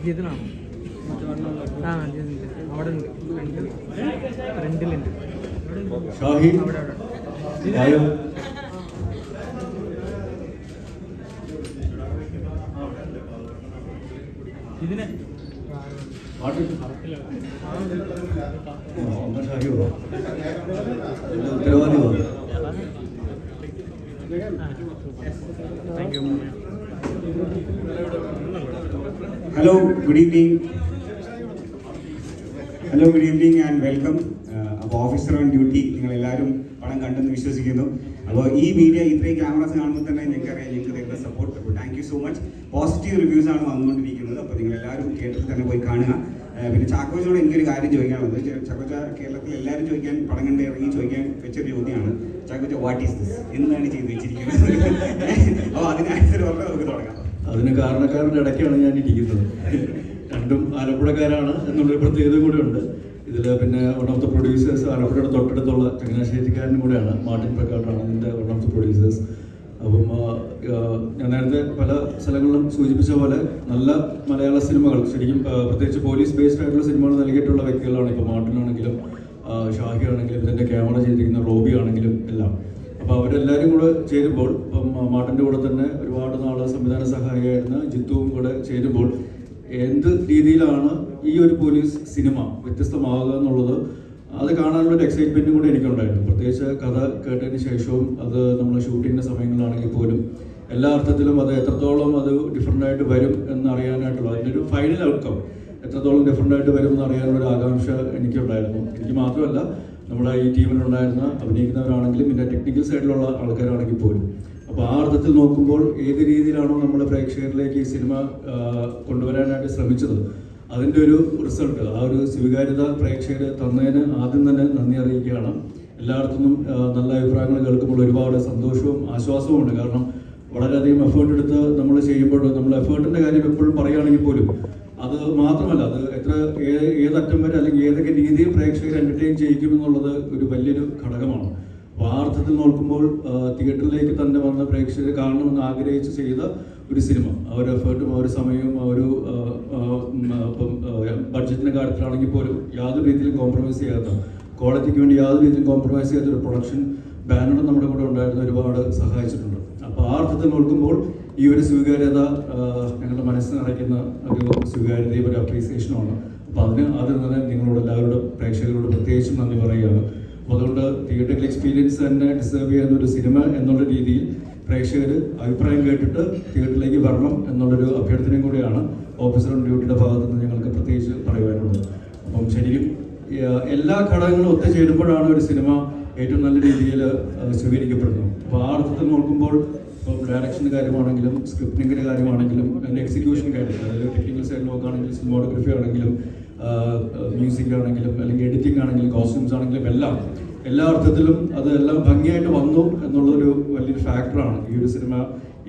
ഇതിനാണോ? ആ അവിടെ ഉണ്ട്, ഫ്രണ്ടിലുണ്ട്. ഇതിനെ Hello, good evening. And welcome. അപ്പോൾ ഓഫീസർ ഓൺ ഡ്യൂട്ടി നിങ്ങളെല്ലാവരും പടം കണ്ടെന്ന് വിശ്വസിക്കുന്നു. അപ്പോൾ ഈ മീഡിയ ഇത്രയും ക്യാമറാസ് കാണുമ്പോൾ തന്നെ ഞങ്ങൾക്കറിയാം ഞങ്ങൾക്ക് തരുന്ന സപ്പോർട്ട്. അപ്പോൾ thank you so much. Positive reviews ആണ് വന്നുകൊണ്ടിരിക്കുന്നത്. അപ്പോൾ നിങ്ങളെല്ലാവരും തിയേറ്ററിൽ തന്നെ പോയി കാണുക. പിന്നെ ചാക്കോച്ചനോട് എനിക്കൊരു കാര്യം ചോദിക്കാനുള്ളത്, ചാക്കോച്ച കേരളത്തിൽ എല്ലാവരും ചോദിക്കാൻ പടം കണ്ട് ഇറങ്ങി ചോദിക്കാൻ വെച്ചൊരു ചോദ്യമാണ്, ചാക്കോച്ച വാട്ട് ഈസ് ദിസ്, എന്താണ് ചെയ്ത് വെച്ചിരിക്കുന്നത്? അപ്പോൾ അതിന് ആൻസർ പറഞ്ഞാൽ നമുക്ക് തുടങ്ങാം. അതിന് കാരണക്കാരുടെ ഇടയ്ക്കാണ് ഞാൻ ഇരിക്കുന്നത്. രണ്ടും ആലപ്പുഴക്കാരാണ് എന്നുള്ളൊരു പ്രത്യേകത കൂടെ ഉണ്ട് ഇതിൽ. പിന്നെ വൺ ഓഫ് ദ പ്രൊഡ്യൂസേഴ്സ് ആലപ്പുഴയുടെ തൊട്ടടുത്തുള്ള ചങ്ങനാശ്ശേരിക്കാരനും കൂടെയാണ്, മാർട്ടിൻ പ്രക്കാട്ടാണ് ഇതിൻ്റെ വൺ ഓഫ് ദ പ്രൊഡ്യൂസേഴ്സ്. അപ്പം ഞാൻ നേരത്തെ പല സ്ഥലങ്ങളിലും സൂചിപ്പിച്ച പോലെ നല്ല മലയാള സിനിമകൾ, ശരിക്കും പ്രത്യേകിച്ച് പോലീസ് ബേസ്ഡ് ആയിട്ടുള്ള സിനിമകൾ നൽകിയിട്ടുള്ള വ്യക്തികളാണ്. ഇപ്പോൾ മാർട്ടിനാണെങ്കിലും ഷാഹി ആണെങ്കിലും ഇതിൻ്റെ ക്യാമറ ചെയ്തിരിക്കുന്ന റോബി ആണെങ്കിലും എല്ലാം. അപ്പോൾ അവരെല്ലാവരും കൂടെ ചേരുമ്പോൾ, ഇപ്പം മാർട്ടിൻ്റെ കൂടെ തന്നെ ഒരുപാട് നാൾ സംവിധാന സഹായിയായിരുന്ന ജിത്തുവും കൂടെ ചേരുമ്പോൾ എന്ത് രീതിയിലാണ് ഈ ഒരു പോലീസ് സിനിമ വ്യത്യസ്തമാകുക എന്നുള്ളത്, അത് കാണാനുള്ളൊരു എക്സൈറ്റ്മെൻറ്റും കൂടി എനിക്കുണ്ടായിരുന്നു. പ്രത്യേകിച്ച് കഥ കേട്ടതിന് ശേഷവും അത് നമ്മൾ ഷൂട്ടിങ്ങിൻ്റെ സമയങ്ങളിലാണെങ്കിൽ പോലും എല്ലാ അർത്ഥത്തിലും അത് എത്രത്തോളം അത് ഡിഫറൻ്റായിട്ട് വരും എന്നറിയാനായിട്ടുള്ള അതിൻ്റെ ഒരു ഫൈനൽ ഔട്ട്കം എത്രത്തോളം ഡിഫറൻ്റായിട്ട് വരും എന്നറിയാനുള്ളൊരു ആകാംക്ഷ എനിക്കുണ്ടായിരുന്നു. എനിക്ക് മാത്രമല്ല, നമ്മുടെ ഈ ടീമിലുണ്ടായിരുന്ന അഭിനയിക്കുന്നവരാണെങ്കിലും പിന്നെ ടെക്നിക്കൽ സൈഡിലുള്ള ആൾക്കാരാണെങ്കിൽ പോലും. അപ്പോൾ ആ അർത്ഥത്തിൽ നോക്കുമ്പോൾ ഏത് രീതിയിലാണോ നമ്മൾ പ്രേക്ഷകരിലേക്ക് ഈ സിനിമ കൊണ്ടുവരാനായിട്ട് ശ്രമിച്ചത്, അതിൻ്റെ ഒരു റിസൾട്ട്, ആ ഒരു സ്വീകാര്യത പ്രേക്ഷകർ തന്നതിന് ആദ്യം തന്നെ നന്ദി അറിയിക്കുകയാണ്. എല്ലായിടത്തുനിന്നും നല്ല അഭിപ്രായങ്ങൾ കേൾക്കുമ്പോൾ ഒരുപാട് സന്തോഷവും ആശ്വാസവും ഉണ്ട്. കാരണം വളരെയധികം എഫേർട്ട് എടുത്ത് നമ്മൾ ചെയ്യുമ്പോൾ, നമ്മൾ എഫേർട്ടിൻ്റെ കാര്യം എപ്പോഴും പറയുകയാണെങ്കിൽ പോലും അത് മാത്രമല്ല, അത് ഏതറ്റം വരെ അല്ലെങ്കിൽ ഏതൊക്കെ രീതിയിൽ പ്രേക്ഷകർ എൻ്റർടൈൻ ചെയ്യിക്കുമെന്നുള്ളത് ഒരു വലിയൊരു ഘടകമാണ്. അപ്പോൾ ആ അർത്ഥത്തിൽ നോക്കുമ്പോൾ തിയേറ്ററിലേക്ക് തന്നെ വന്ന പ്രേക്ഷകർ കാണണമെന്ന് ആഗ്രഹിച്ച് ചെയ്ത ഒരു സിനിമ, ആ ഒരു എഫേർട്ടും ആ ഒരു സമയവും ആ ഒരു ഇപ്പം ബഡ്ജറ്റിൻ്റെ കാര്യത്തിലാണെങ്കിൽ പോലും യാതൊരു രീതിയിലും കോംപ്രമൈസ് ചെയ്യാത്ത, ക്വാളിറ്റിക്ക് വേണ്ടി യാതൊരു രീതിയിലും കോംപ്രമൈസ് ചെയ്യാത്ത ഒരു പ്രൊഡക്ഷൻ ബാനർ നമ്മുടെ കൂടെ ഉണ്ടായിരുന്ന ഒരുപാട് സഹായിച്ചിട്ടുണ്ട്. അപ്പോൾ ആ അർത്ഥത്തിൽ നോക്കുമ്പോൾ ഈ ഒരു സ്വീകാര്യത ഞങ്ങളുടെ മനസ്സിൽ നിറയ്ക്കുന്ന ഒരു സ്വീകാര്യതയും ഒരു അപ്രീസിയേഷനുമാണ്. അപ്പോൾ അതിൽ തന്നെ നിങ്ങളോട് എല്ലാവരോടും പ്രേക്ഷകരോട് പ്രത്യേകിച്ചും നന്ദി പറയുകയാണ്. അപ്പോൾ അതുകൊണ്ട് തിയേറ്ററിൽ എക്സ്പീരിയൻസ് തന്നെ ഡിസേർവ് ചെയ്യുന്ന ഒരു സിനിമ എന്നുള്ള രീതിയിൽ പ്രേക്ഷകർ അഭിപ്രായം കേട്ടിട്ട് തിയേറ്ററിലേക്ക് വരണം എന്നുള്ളൊരു അഭ്യർത്ഥനയും കൂടിയാണ് ഓഫീസർ ഓൺ ഡ്യൂട്ടിയുടെ ഭാഗത്തു നിന്ന് ഞങ്ങൾക്ക് പ്രത്യേകിച്ച് പറയുവാനുള്ളത്. അപ്പം ശരിക്കും എല്ലാ ഘടകങ്ങളും ഒത്തുചേരുമ്പോഴാണ് ഒരു സിനിമ ഏറ്റവും നല്ല രീതിയിൽ സ്വീകരിക്കപ്പെടുന്നത്. അപ്പോൾ ആ അർത്ഥത്തിൽ നോക്കുമ്പോൾ ഇപ്പോൾ ഡയറക്ഷൻ്റെ കാര്യമാണെങ്കിലും സ്ക്രിപ്റ്റിങ്ങിൻ്റെ കാര്യമാണെങ്കിലും അതിൻ്റെ എക്സിക്യൂഷൻ കാര്യം, അതായത് ടെക്നിക്കൽ സൈഡ് നോക്കുകയാണെങ്കിലും സിനിമോഗ്രാഫി ആണെങ്കിലും മ്യൂസിക് ആണെങ്കിലും അല്ലെങ്കിൽ എഡിറ്റിംഗ് ആണെങ്കിലും കോസ്റ്റ്യൂംസ് ആണെങ്കിലും എല്ലാ അർത്ഥത്തിലും അതെല്ലാം ഭംഗിയായിട്ട് വന്നു എന്നുള്ളൊരു വലിയൊരു ഫാക്ടറാണ് ഈ ഒരു സിനിമ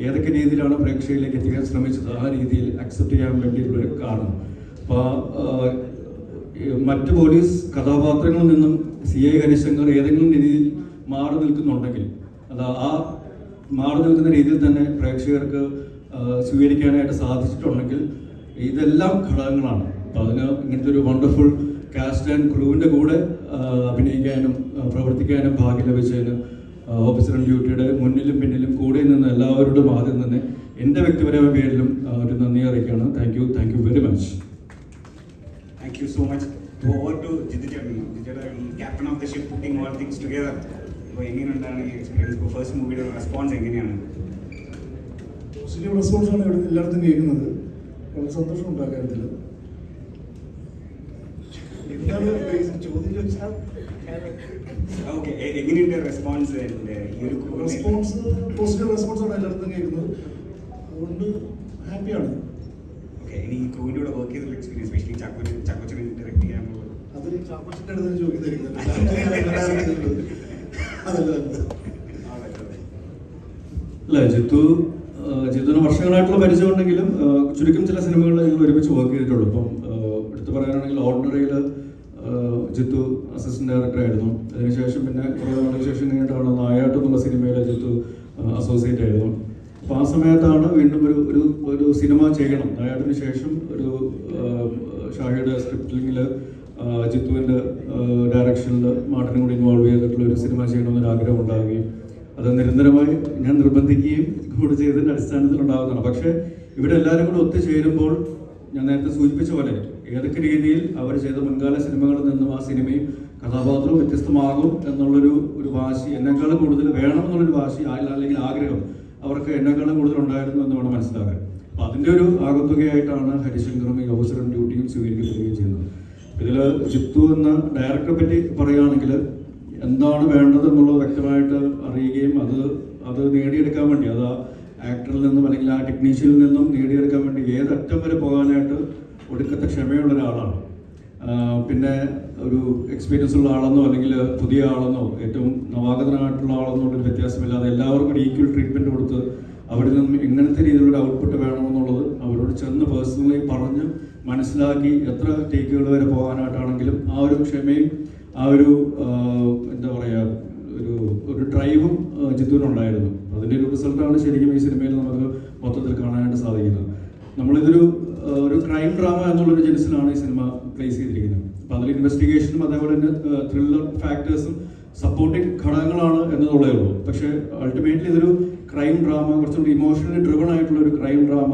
ഏതൊക്കെ രീതിയിലാണ് പ്രേക്ഷകരിലേക്ക് എത്തിക്കാൻ ശ്രമിച്ചത് ആ രീതിയിൽ അക്സെപ്റ്റ് ചെയ്യാൻ വേണ്ടിയിട്ടുള്ളൊരു കാരണം. അപ്പോൾ മറ്റ് പോലീസ് കഥാപാത്രങ്ങളിൽ നിന്നും CI ഹരിശങ്കർ ഏതെങ്കിലും രീതിയിൽ മാറി നിൽക്കുന്നുണ്ടെങ്കിൽ അത് ആ മാറി നിൽക്കുന്ന രീതിയിൽ തന്നെ പ്രേക്ഷകർക്ക് സ്വീകരിക്കാനായിട്ട് സാധിച്ചിട്ടുണ്ടെങ്കിൽ ഇതെല്ലാം ഘടകങ്ങളാണ്. അപ്പോൾ അതിന് ഇങ്ങനത്തെ ഒരു വണ്ടർഫുൾ കാസ്റ്റ് ആൻഡ് ക്രൂവിൻ്റെ കൂടെ അഭിനയിക്കാനും പ്രവർത്തിക്കാനും ഭാഗ്യം ലഭിച്ചതിന് ഓഫീസർ ഓൺ ഡ്യൂട്ടിയുടെ മുന്നിലും പിന്നിലും കൂടെ നിന്ന് എല്ലാവരോടും ആദ്യം തന്നെ എൻ്റെ വ്യക്തിപരമായ പേരിലും ഒരു നന്ദി അറിയിക്കുകയാണ്. Thank you very much. Thank you so much. Over to Jithu, captain of the ship, putting all things together. അപ്പോൾ എങ്ങനെയുണ്ടാണ് ഈ എക്സ്പീരിയൻസ്? ഇപ്പോൾ ഫസ്റ്റ് മൂവിയുടെ റെസ്പോൺസ് എങ്ങനെയാണ്? പോസിറ്റീവ് റെസ്പോൺസാണ് ഇവിടെ എല്ലായിടത്തും കേൾക്കുന്നത്. വളരെ സന്തോഷമുണ്ട് ആ കാര്യത്തിൽ. ചോദ്യം ചോദിച്ചാൽ ഓക്കെ, എങ്ങനെയുണ്ട് റെസ്പോൺസ്? റെസ്പോൺസ് പോസിറ്റീവ് റെസ്പോൺസാണ് എല്ലായിടത്തും കേൾക്കുന്നത്. അതുകൊണ്ട് ഹാപ്പിയാണ്. ഓക്കെ, ഇനി ഈ ക്രൂവിൻ്റെ കൂടെ വർക്ക് ചെയ്തിട്ടുള്ള എക്സ്പീരിയൻസ്, സ്പെഷ്യലി ചാക്കോച്ചനെ ഡയറക്ട് ചെയ്യാനുള്ളത്, അത് ചാക്കോച്ചൻ്റെ അടുത്ത് ചോദിക്കുന്നില്ല. അല്ല, ജിത്തുവിന് വർഷങ്ങളായിട്ടുള്ള പരിചയമുണ്ടെങ്കിലും ചുരുക്കം ചില സിനിമകളിൽ ഞങ്ങൾ ഒരുമിച്ച് വർക്ക് ചെയ്തിട്ടുള്ളൂ. ഇപ്പം എടുത്തു പറയാനാണെങ്കിൽ ഓർഡിനറിയിൽ ജിത്തു അസിസ്റ്റന്റ് ഡയറക്ടറായിരുന്നു. അതിനുശേഷം പിന്നെ കുറേ നാളുകൾക്ക് ശേഷം കഴിഞ്ഞിട്ടാണ് നായാട്ട് എന്നുള്ള സിനിമയിൽ ജിത്തു അസോസിയേറ്റ് ആയിരുന്നു. അപ്പോൾ ആ സമയത്താണ് വീണ്ടും ഒരു സിനിമ ചെയ്യണം. നായാട്ടിന് ശേഷം ഒരു ഷാഹിയുടെ സ്ക്രിപ്റ്റിങ്ങിൽ ജിത്തുവിൻ്റെ ഡയറക്ഷനിൽ മാർട്ടിനും കൂടി ഇൻവോൾവ് ചെയ്തിട്ടുള്ള ഒരു സിനിമ ചെയ്യണമെന്നൊരു ആഗ്രഹം ഉണ്ടാവുകയും അത് നിരന്തരമായി ഞാൻ നിർബന്ധിക്കുകയും കൂടി ചെയ്തതിൻ്റെ അടിസ്ഥാനത്തിൽ ഉണ്ടാകുന്നതാണ്. പക്ഷേ ഇവിടെ എല്ലാവരും കൂടി ഒത്തുചേരുമ്പോൾ ഞാൻ നേരത്തെ സൂചിപ്പിച്ച പോലെ ഏതൊക്കെ രീതിയിൽ അവർ ചെയ്ത മുൻകാല സിനിമകളിൽ നിന്നും ആ സിനിമയും കഥാപാത്രവും വ്യത്യസ്തമാകും എന്നുള്ളൊരു വാശി, എന്നെക്കാളും കൂടുതൽ വേണമെന്നുള്ളൊരു വാശി അല്ലെങ്കിൽ ആഗ്രഹം അവർക്ക് എന്നെക്കാളും കൂടുതൽ ഉണ്ടായിരുന്നു എന്ന് വേണം മനസ്സിലാക്കാൻ. അപ്പോൾ അതിൻ്റെ ഒരു ആകത്തുകയായിട്ടാണ് ഹരിശങ്കറും ഈ ഓഫീസർ ഓൺ ഡ്യൂട്ടിയും സ്വീകരിക്കപ്പെടുകയും ചെയ്യുന്നത്. ഇതിൽ ജിത്തു എന്ന ഡയറക്ടറെ പറ്റി പറയുകയാണെങ്കിൽ എന്താണ് വേണ്ടത് എന്നുള്ളത് വ്യക്തമായിട്ട് അറിയുകയും അത് നേടിയെടുക്കാൻ വേണ്ടി അത് ആ ആക്ടറിൽ നിന്നും അല്ലെങ്കിൽ ആ ടെക്നീഷ്യനിൽ നിന്നും നേടിയെടുക്കാൻ വേണ്ടി ഏതറ്റം വരെ പോകാനായിട്ട് ഒടുക്കത്തെ ക്ഷമയുള്ള ഒരാളാണ്. പിന്നെ ഒരു എക്സ്പീരിയൻസ് ഉള്ള ആളെന്നോ അല്ലെങ്കിൽ പുതിയ ആളെന്നോ ഏറ്റവും നവാഗതനായിട്ടുള്ള ആളെന്നോ ഒരു വ്യത്യാസമില്ലാതെ എല്ലാവർക്കും ഒരു ഈക്വൽ ട്രീറ്റ്മെൻറ്റ് കൊടുത്ത് അവിടെ നിന്നും എങ്ങനത്തെ രീതിയിലുള്ള ഔട്ട്പുട്ട് വേണമെന്നുള്ളത് അവരോട് ചെന്ന് പേഴ്സണലി പറഞ്ഞ് മനസ്സിലാക്കി എത്ര ടേക്കുകൾ വരെ പോകാനായിട്ടാണെങ്കിലും ആ ഒരു ക്ഷമയും ആ ഒരു എന്താ പറയുക ഒരു ഡ്രൈവും ജിത്തുവിനുണ്ടായിരുന്നു. അതിൻ്റെ ഒരു റിസൾട്ടാണ് ശരിക്കും ഈ സിനിമയിൽ നമുക്ക് മൊത്തത്തിൽ കാണാനായിട്ട് സാധിക്കുന്നത്. നമ്മളിതൊരു ക്രൈം ഡ്രാമ എന്നുള്ളൊരു ജനസിലാണ് ഈ സിനിമ പ്ലേസ് ചെയ്തിരിക്കുന്നത്. അപ്പോൾ അതിൽ ഇൻവെസ്റ്റിഗേഷനും അതേപോലെ തന്നെ ത്രില്ലർ ഫാക്ടേഴ്സും സപ്പോർട്ടിങ് ഘടകങ്ങളാണ് എന്നതുള്ളേ ഉള്ളൂ. പക്ഷേ അൾട്ടിമേറ്റ്ലി ഇതൊരു ക്രൈം ഡ്രാമ, കുറച്ചുകൂടി ഇമോഷണലി ഡ്രിവൺ ആയിട്ടുള്ള ഒരു ക്രൈം ഡ്രാമ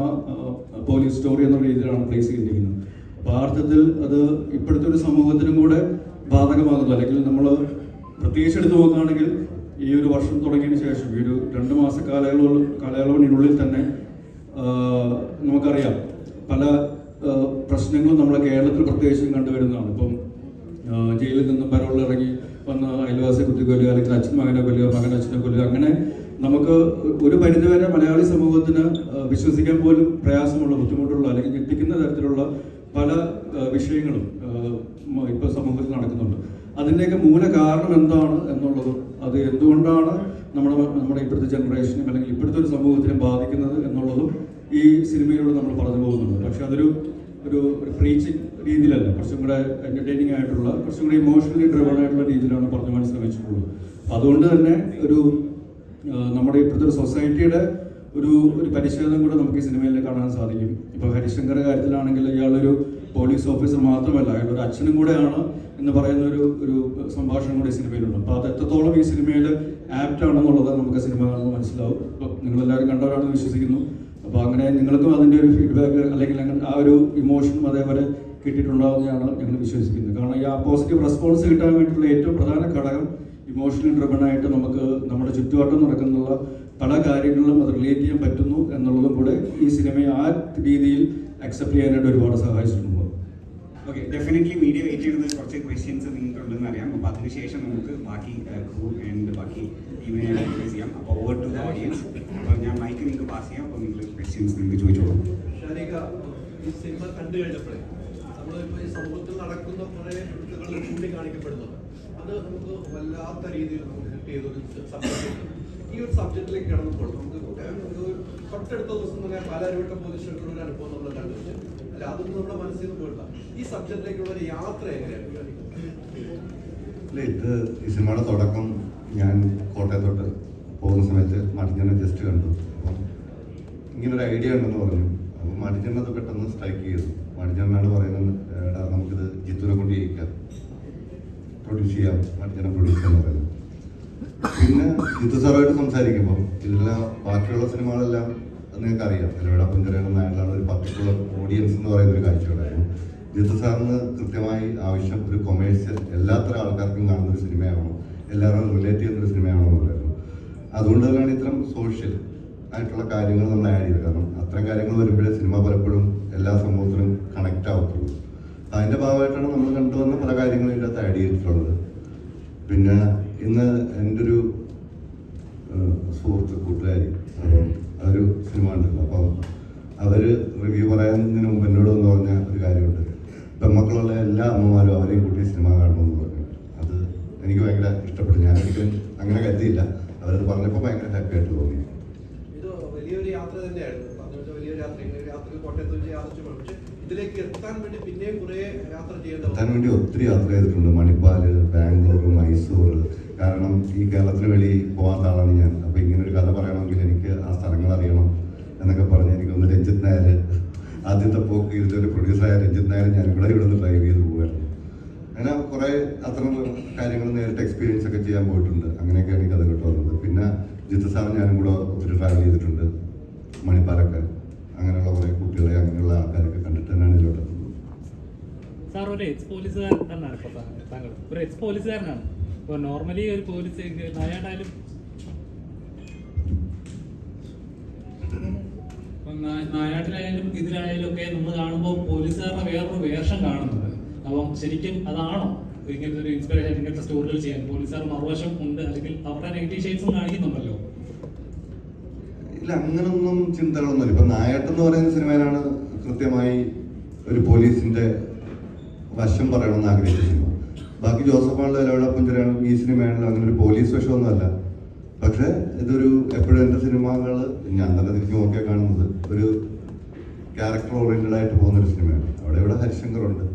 പോലീസ് സ്റ്റോറി എന്നുള്ള രീതിയിലാണ് പ്ലേസ് ചെയ്തിരിക്കുന്നത്. അപ്പോൾ ആ അർത്ഥത്തിൽ അത് ഇപ്പോഴത്തെ ഒരു സമൂഹത്തിനും കൂടെ ബാധകമാകുന്നു. അല്ലെങ്കിൽ നമ്മൾ പ്രത്യേകിച്ച് എടുത്ത് നോക്കുകയാണെങ്കിൽ ഈ ഒരു വർഷം തുടങ്ങിയതിന് ശേഷം ഈ ഒരു 2 മാസ കാലയളവിനുള്ളിൽ തന്നെ നമുക്കറിയാം പല പ്രശ്നങ്ങളും നമ്മളെ കേരളത്തിൽ പ്രത്യേകിച്ചും കണ്ടുവരുന്നതാണ്. ഇപ്പം ജയിലിൽ നിന്നും പരോളിൽ ഇറങ്ങി വന്ന് അയൽവാസിയെ കുത്തിക്കൊല്ലുക, അല്ലെങ്കിൽ അച്ഛൻ മകനെ കൊല്ലുക, മകൻ അച്ഛനെ കൊല്ലുക, അങ്ങനെ നമുക്ക് ഒരു പരിധിവരെ മലയാളി സമൂഹത്തിന് വിശ്വസിക്കാൻ പോലും പ്രയാസമുള്ള, ബുദ്ധിമുട്ടുള്ള അല്ലെങ്കിൽ ഞെട്ടിക്കുന്ന തരത്തിലുള്ള പല വിഷയങ്ങളും ഇപ്പോൾ സമൂഹത്തിൽ നടക്കുന്നുണ്ട്. അതിൻ്റെയൊക്കെ മൂല കാരണം എന്താണ് എന്നുള്ളതും അത് എന്തുകൊണ്ടാണ് നമ്മുടെ ഇപ്പോഴത്തെ ജനറേഷനും അല്ലെങ്കിൽ ഇപ്പോഴത്തെ ഒരു സമൂഹത്തിനെ ബാധിക്കുന്നത് എന്നുള്ളതും ഈ സിനിമയിലൂടെ നമ്മൾ പറഞ്ഞു പോകുന്നുണ്ട്. പക്ഷെ അതൊരു പ്രീച്ചിങ് രീതിയിലല്ല, കുറച്ചും കൂടെ എൻ്റർടൈനിങ് ആയിട്ടുള്ള, കുറച്ചും കൂടെ ഇമോഷണലി ഡ്രിവൺ ആയിട്ടുള്ള രീതിയിലാണ് പറഞ്ഞു പോകാൻ ശ്രമിച്ചിട്ടുള്ളത്. അതുകൊണ്ട് തന്നെ നമ്മുടെ ഇപ്പോഴത്തെ ഒരു സൊസൈറ്റിയുടെ ഒരു പരിച്ഛേദം കൂടെ നമുക്ക് ഈ സിനിമയിൽ കാണാൻ സാധിക്കും. ഇപ്പോൾ ഹരിശങ്കറുടെ കാര്യത്തിലാണെങ്കിൽ ഇയാളൊരു പോലീസ് ഓഫീസർ മാത്രമല്ല, അയാളൊരു അച്ഛനും കൂടെയാണ് എന്ന് പറയുന്ന ഒരു സംഭാഷണം കൂടി ഈ സിനിമയിലുണ്ട്. അപ്പോൾ അത് എത്രത്തോളം ഈ സിനിമയിൽ ആപ്റ്റ് ആണെന്നുള്ളത് നമുക്ക് സിനിമ കാണുമ്പോൾ മനസ്സിലാവും. അപ്പോൾ നിങ്ങളെല്ലാവരും കണ്ടവരാണെന്ന് വിശ്വസിക്കുന്നു. അപ്പോൾ അങ്ങനെ നിങ്ങൾക്കും അതിൻ്റെ ഒരു ഫീഡ്ബാക്ക് അല്ലെങ്കിൽ ആ ഒരു ഇമോഷനും അതേപോലെ കിട്ടിയിട്ടുണ്ടാവുന്നതാണ് ഞങ്ങൾ വിശ്വസിക്കുന്നത്. കാരണം ഈ ആ പോസിറ്റീവ് റെസ്പോൺസ് കിട്ടാൻ വേണ്ടിയിട്ടുള്ള ഏറ്റവും പ്രധാന ഘടകം ഇമോഷണലി ഡ്രിവൺ ആയിട്ട് നമുക്ക് നമ്മുടെ ചുറ്റുവട്ടം നടക്കുന്ന പല കാര്യങ്ങളിലും അത് റിലേറ്റ് ചെയ്യാൻ പറ്റുന്നു എന്നുള്ളതും കൂടെ ഈ സിനിമയെ ആ രീതിയിൽ അക്സെപ്റ്റ് ചെയ്യാനായിട്ട് ഒരുപാട് സഹായിച്ചിട്ടുണ്ട്. ഓക്കെ, ഡെഫിനറ്റ്ലി മീഡിയ വെയിറ്റ് ചെയ്യുന്നത് കുറച്ച് ക്വസ്റ്റ്യൻസ് നിങ്ങൾക്ക് ഉണ്ടെന്ന് അറിയാം. അപ്പോൾ അതിനുശേഷം നമുക്ക് ബാക്കി ക്രൂ ആൻഡ് ബാക്കി ടീമിനെ അഡ്വൈസ് ചെയ്യാം. അപ്പോൾ ഓവർ ടു ദ ഓഡിയൻസ്. അപ്പോൾ ഞാൻ മൈക്ക് നിങ്ങൾക്ക് പാസ് ചെയ്യാം. അപ്പോൾ നിങ്ങൾ ക്വസ്റ്റ്യൻസ് നിങ്ങൾക്ക് ചോദിച്ചോളൂ. ഈ സിനിമ കണ്ടു കഴിഞ്ഞപ്പോഴേ നമ്മളിപ്പോൾ ഈ സമൂഹത്തിൽ നടക്കുന്ന കുറേ വൃത്തികൾ ചൂണ്ടിക്കാണിക്കപ്പെടുന്നുണ്ട്. അത് നമുക്ക് വല്ലാത്ത രീതിയിൽ നമുക്ക് ഹെൽപ്പ് ചെയ്തൊരു സബ്ജക്റ്റ്. ഈ ഒരു സബ്ജക്റ്റിലേക്ക് കിടന്നപ്പോൾ നമുക്ക് തൊട്ടടുത്ത ദിവസം തന്നെ പാലാരിവട്ടം പോലീസ് സ്റ്റേഷനിലുള്ള ഒരു അനുഭവം നമ്മൾ കണ്ടുവച്ചു. അല്ല, അതൊന്നും നമ്മുടെ മനസ്സിൽ നിന്ന് പോയില്ല. ഈ സബ്ജക്റ്റിലേക്കുള്ള ഒരു യാത്ര എങ്ങനെയാണ്? ഇത് ഈ സിനിമയുടെ തുടക്കം ഞാൻ കോട്ടയത്തോട്ട് പോകുന്ന സമയത്ത് മടിഞ്ഞനെ ജസ്റ്റ് കണ്ടു. അപ്പം ഇങ്ങനൊരു ഐഡിയ ഉണ്ടെന്ന് പറഞ്ഞു. അപ്പം മടിഞ്ഞനത് പെട്ടെന്ന് സ്ട്രൈക്ക് ചെയ്തു. മടിഞ്ഞനാണ് പറയുന്നത്, നമുക്കിത് ജിത്തുവിനെ കൊണ്ട് ചെയ്യിക്കാം, പ്രൊഡ്യൂസ് ചെയ്യാം, മടിഞ്ഞനെ പ്രൊഡ്യൂസ് ചെയ്യാൻ പറയുന്നത്. പിന്നെ ജിത്തു സാറായിട്ട് സംസാരിക്കുമ്പോൾ ഇതിലെല്ലാം ബാക്കിയുള്ള സിനിമകളെല്ലാം നിങ്ങൾക്ക് അറിയാം, എലവേട പഞ്ചരയുടെ നായകളാണ് ഒരു പർട്ടിക്കുലർ ഓഡിയൻസ് എന്ന് പറയുന്ന ഒരു കാഴ്ചകളായിരുന്നു. ജിത്തു സാറിന് കൃത്യമായി ആവശ്യം ഒരു കൊമേഴ്സ്യൽ എല്ലാത്തരം ആൾക്കാർക്കും കാണുന്ന ഒരു സിനിമയാണോ, എല്ലാവരും റിലേറ്റ് ചെയ്യുന്നൊരു സിനിമയാണോ എന്നുള്ളതായിരുന്നു. അതുകൊണ്ട് തന്നെയാണ് ഇത്തരം സോഷ്യൽ ആയിട്ടുള്ള കാര്യങ്ങൾ നമ്മൾ ആഡ് ചെയ്തത്. കാരണം അത്തരം കാര്യങ്ങൾ വരുമ്പോഴേ സിനിമ പലപ്പോഴും എല്ലാ സമൂഹത്തിലും കണക്റ്റ് ആവത്തുള്ളൂ. അതിൻ്റെ ഭാഗമായിട്ടാണ് നമ്മൾ കണ്ടുവന്ന പല കാര്യങ്ങളും ഇതിൻ്റെ അകത്ത് ആഡ് ചെയ്തിട്ടുള്ളത്. പിന്നെ ഇന്ന് എൻ്റെ ഒരു സുഹൃത്ത് കൂട്ടുകാരി ഒരു സിനിമ ഉണ്ടല്ലോ, അപ്പം അവർ റിവ്യൂ പറയുന്നതിന് മുമ്പ് എന്നോട് എന്ന് പറഞ്ഞ ഒരു കാര്യമുണ്ട്, പെൺമക്കളുള്ള എല്ലാ അമ്മമാരും അവരെയും കൂട്ടി സിനിമ കാണണമെന്ന് പറഞ്ഞു. അത് എനിക്ക് ഭയങ്കര ഇഷ്ടപ്പെട്ടു. ഞാനൊരിക്കലും അങ്ങനെ കരുതിയില്ല. അവരത് പറഞ്ഞപ്പോൾ ഭയങ്കര ഹാപ്പി ആയിട്ട് തോന്നി. ഇത് വലിയൊരു യാത്ര തന്നെയായിരുന്നു. വലിയൊരു യാത്ര കോട്ടയത്ത് വെച്ച് യാത്ര. പക്ഷേ ഇതിലേക്ക് എത്താൻ വേണ്ടി പിന്നെയും കുറെ യാത്ര എത്താൻ ചെയ്യേണ്ട വേണ്ടി ഒത്തിരി യാത്ര ചെയ്തിട്ടുണ്ട്. മണിപ്പാല്, ബാംഗ്ലൂർ, മൈസൂർ. കാരണം ഈ കേരളത്തിന് വെളി പോകാത്ത ആളാണ് ഞാൻ. അപ്പോൾ ഇങ്ങനൊരു കഥ പറയണമെങ്കിൽ എനിക്ക് ആ സ്ഥലങ്ങൾ അറിയണം എന്നൊക്കെ പറഞ്ഞ് എനിക്കൊന്ന് രഞ്ജിത്ത് നായർ, ആദ്യത്തെ പോക്ക് ഇതിൻ്റെ പ്രൊഡ്യൂസറായ രഞ്ജിത്ത് നായർ ഞാൻ ഇവിടെ നിന്ന് ഡ്രൈവ് ചെയ്ത് പോകുമായിരുന്നു. അങ്ങനെ കുറേ അത്തരം കാര്യങ്ങൾ നേരിട്ട് എക്സ്പീരിയൻസ് ഒക്കെ ചെയ്യാൻ പോയിട്ടുണ്ട്. അങ്ങനെയൊക്കെയാണ് ഈ കഥ കിട്ടുന്നത്. പിന്നെ ജിത്ത് സാർ ഞാനും കൂടെ ഒത്തിരി ട്രാവൽ ചെയ്തിട്ടുണ്ട്. മണിപ്പാലൊക്കെ അങ്ങനെയുള്ള കുറേ കുട്ടികളെ അങ്ങനെയുള്ള ആൾക്കാരൊക്കെ കണ്ടിട്ട് തന്നെയാണ് ഇതിലോട്ട് എത്തുന്നത്. സാർ ഒരു എക്സ് പോലീസുകാരൻ തന്നെയാണ് ഇപ്പോൾ താങ്കൾ ഒരു എക്സ് പോലീസുകാരനാണ്. ഇപ്പോൾ നോർമലി ഒരു പോലീസ് നായാട്ടായാലും നായാട്ടിലായാലും ഇതിലായാലും ഒക്കെ നമ്മൾ കാണുമ്പോൾ പോലീസുകാരുടെ വേറൊരു വേഷം കാണുന്നത്. അപ്പം ശരിക്കും അതാണോ ഇങ്ങനത്തെ ഒരു ഇൻസ്പിറേഷൻ, ഇങ്ങനത്തെ സ്റ്റോറികൾ ചെയ്യാൻ പോലീസുകാർ മറുവശം ഉണ്ട്, അല്ലെങ്കിൽ അവരുടെ നെഗറ്റീവ് ഷെയ്ഡ്സും കാണിക്കുന്നുണ്ടല്ലോ? ഇല്ല, അങ്ങനൊന്നും ചിന്തകളൊന്നുമില്ല. ഇപ്പൊ നായാട്ട് എന്ന് പറയുന്ന സിനിമയിലാണ് കൃത്യമായി ഒരു പോലീസിന്റെ വശം പറയണമെന്ന് ആഗ്രഹിച്ച സിനിമ. ബാക്കി ജോസഫാണല്ലോ ലവളപ്പഞ്ചരാണ് ഈ സിനിമയാണല്ലോ അങ്ങനെ ഒരു പോലീസ് വശമൊന്നുമല്ല. പക്ഷെ ഇതൊരു എപ്പോഴും എൻ്റെ സിനിമകൾ ഞാൻ തന്നെ തിരിച്ചു നോക്കിയാൽ കാണുന്നത് ഒരു ക്യാരക്ടർ ഓറിയന്റഡ് ആയിട്ട് പോകുന്നൊരു സിനിമയാണ്. ഇവിടെ ഹരിശങ്കറുണ്ട്.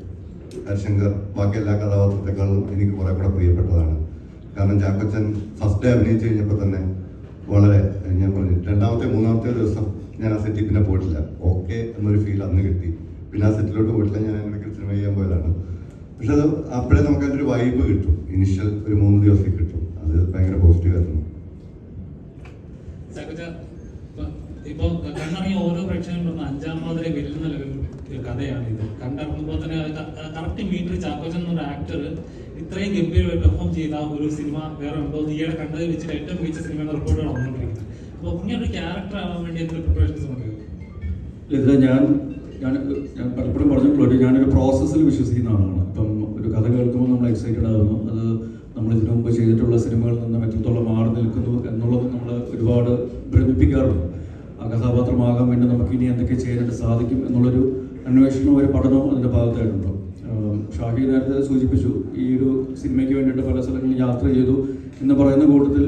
ഹരിശങ്കർ ബാക്കി എല്ലാ കഥാപാത്രത്തെക്കാളും എനിക്ക് കുറെ കൂടെ പ്രിയപ്പെട്ടതാണ്. കാരണം ചാക്കോച്ചൻ ഫസ്റ്റ് ഡേ അഭിനയിച്ച് കഴിഞ്ഞപ്പോൾ തന്നെ വളരെ, ഞാൻ പറഞ്ഞു, രണ്ടാമത്തെ മൂന്നാമത്തെ ദിവസം ഞാൻ ആ സെറ്റിൽ പിന്നെ പോയിട്ടില്ല. ഓക്കെ എന്നൊരു ഫീൽ അന്ന് കിട്ടി. പിന്നെ ആ സെറ്റിലോട്ട് പോയിട്ടില്ല. ഞാൻ ഇടയ്ക്ക് സിനിമ ചെയ്യാൻ പോയതാണ്. പക്ഷെ അത് അപ്പോഴേ നമുക്ക് അതിൻ്റെ ഒരു വൈബ് കിട്ടും. ഇനിഷ്യൽ ഒരു 3 ദിവസത്തേക്ക് കിട്ടും. അത് ഭയങ്കര പോസിറ്റീവ് ആയിരുന്നു. ഇപ്പൊ കണ്ടിറങ്ങിയ ഓരോ പ്രേക്ഷകരും പറഞ്ഞ 5-ാം പാതിരെ വെല്ലുന്ന ഒരു കഥയാണ് ഇത്. കണ്ടിറങ്ങുമ്പോൾ തന്നെ കറക്റ്റ് മീറ്റർ ചാക്കോച്ചൻ എന്നൊരു ആക്ടർ ഇത്രയും ഗംഭീരമായി പെർഫോം ചെയ്ത ഒരു സിനിമ വേറെ ഉണ്ടോ? ഈയിടെ കണ്ടത് വെച്ചിട്ട് ഏറ്റവും മികച്ച സിനിമയുടെ റിപ്പോർട്ടുകൾ വന്നുകൊണ്ടിരിക്കുന്നത്. അപ്പോൾ ഇങ്ങനൊരു ക്യാരക്ടർ ആവാൻ വേണ്ടി എന്തൊരു പ്രിപ്പറേഷൻസ് ഉണ്ട്? ഇത് ഞാൻ പലപ്പോഴും പറഞ്ഞിട്ടുള്ളൂ, ഞാനൊരു പ്രോസസ്സിൽ വിശ്വസിക്കുന്ന ആളാണ്. ഇപ്പം ഒരു കഥ കേൾക്കുമ്പോൾ നമ്മൾ എക്സൈറ്റഡ് ആകുന്നു. അത് നമ്മൾ ഇതിനു മുമ്പ് ചെയ്തിട്ടുള്ള സിനിമകളിൽ നിന്നും എത്രത്തോളം മാറി നിൽക്കുന്നു എന്നുള്ളത് നമ്മൾ ഒരുപാട് ഭ്രമിപ്പിക്കാറുണ്ട്. ആ കഥാപാത്രമാകാൻ വേണ്ടി നമുക്ക് ഇനി എന്തൊക്കെ ചെയ്യാനായിട്ട് സാധിക്കും എന്നുള്ളൊരു അന്വേഷണവും ഒരു പഠനവും അതിൻ്റെ ഭാഗത്തായിട്ടുണ്ട്. ഷാഹി നേരത്തെ സൂചിപ്പിച്ചു, ഈ ഒരു സിനിമയ്ക്ക് വേണ്ടിയിട്ട് പല സ്ഥലങ്ങളിൽ യാത്ര ചെയ്തു എന്ന് പറയുന്ന കൂട്ടത്തിൽ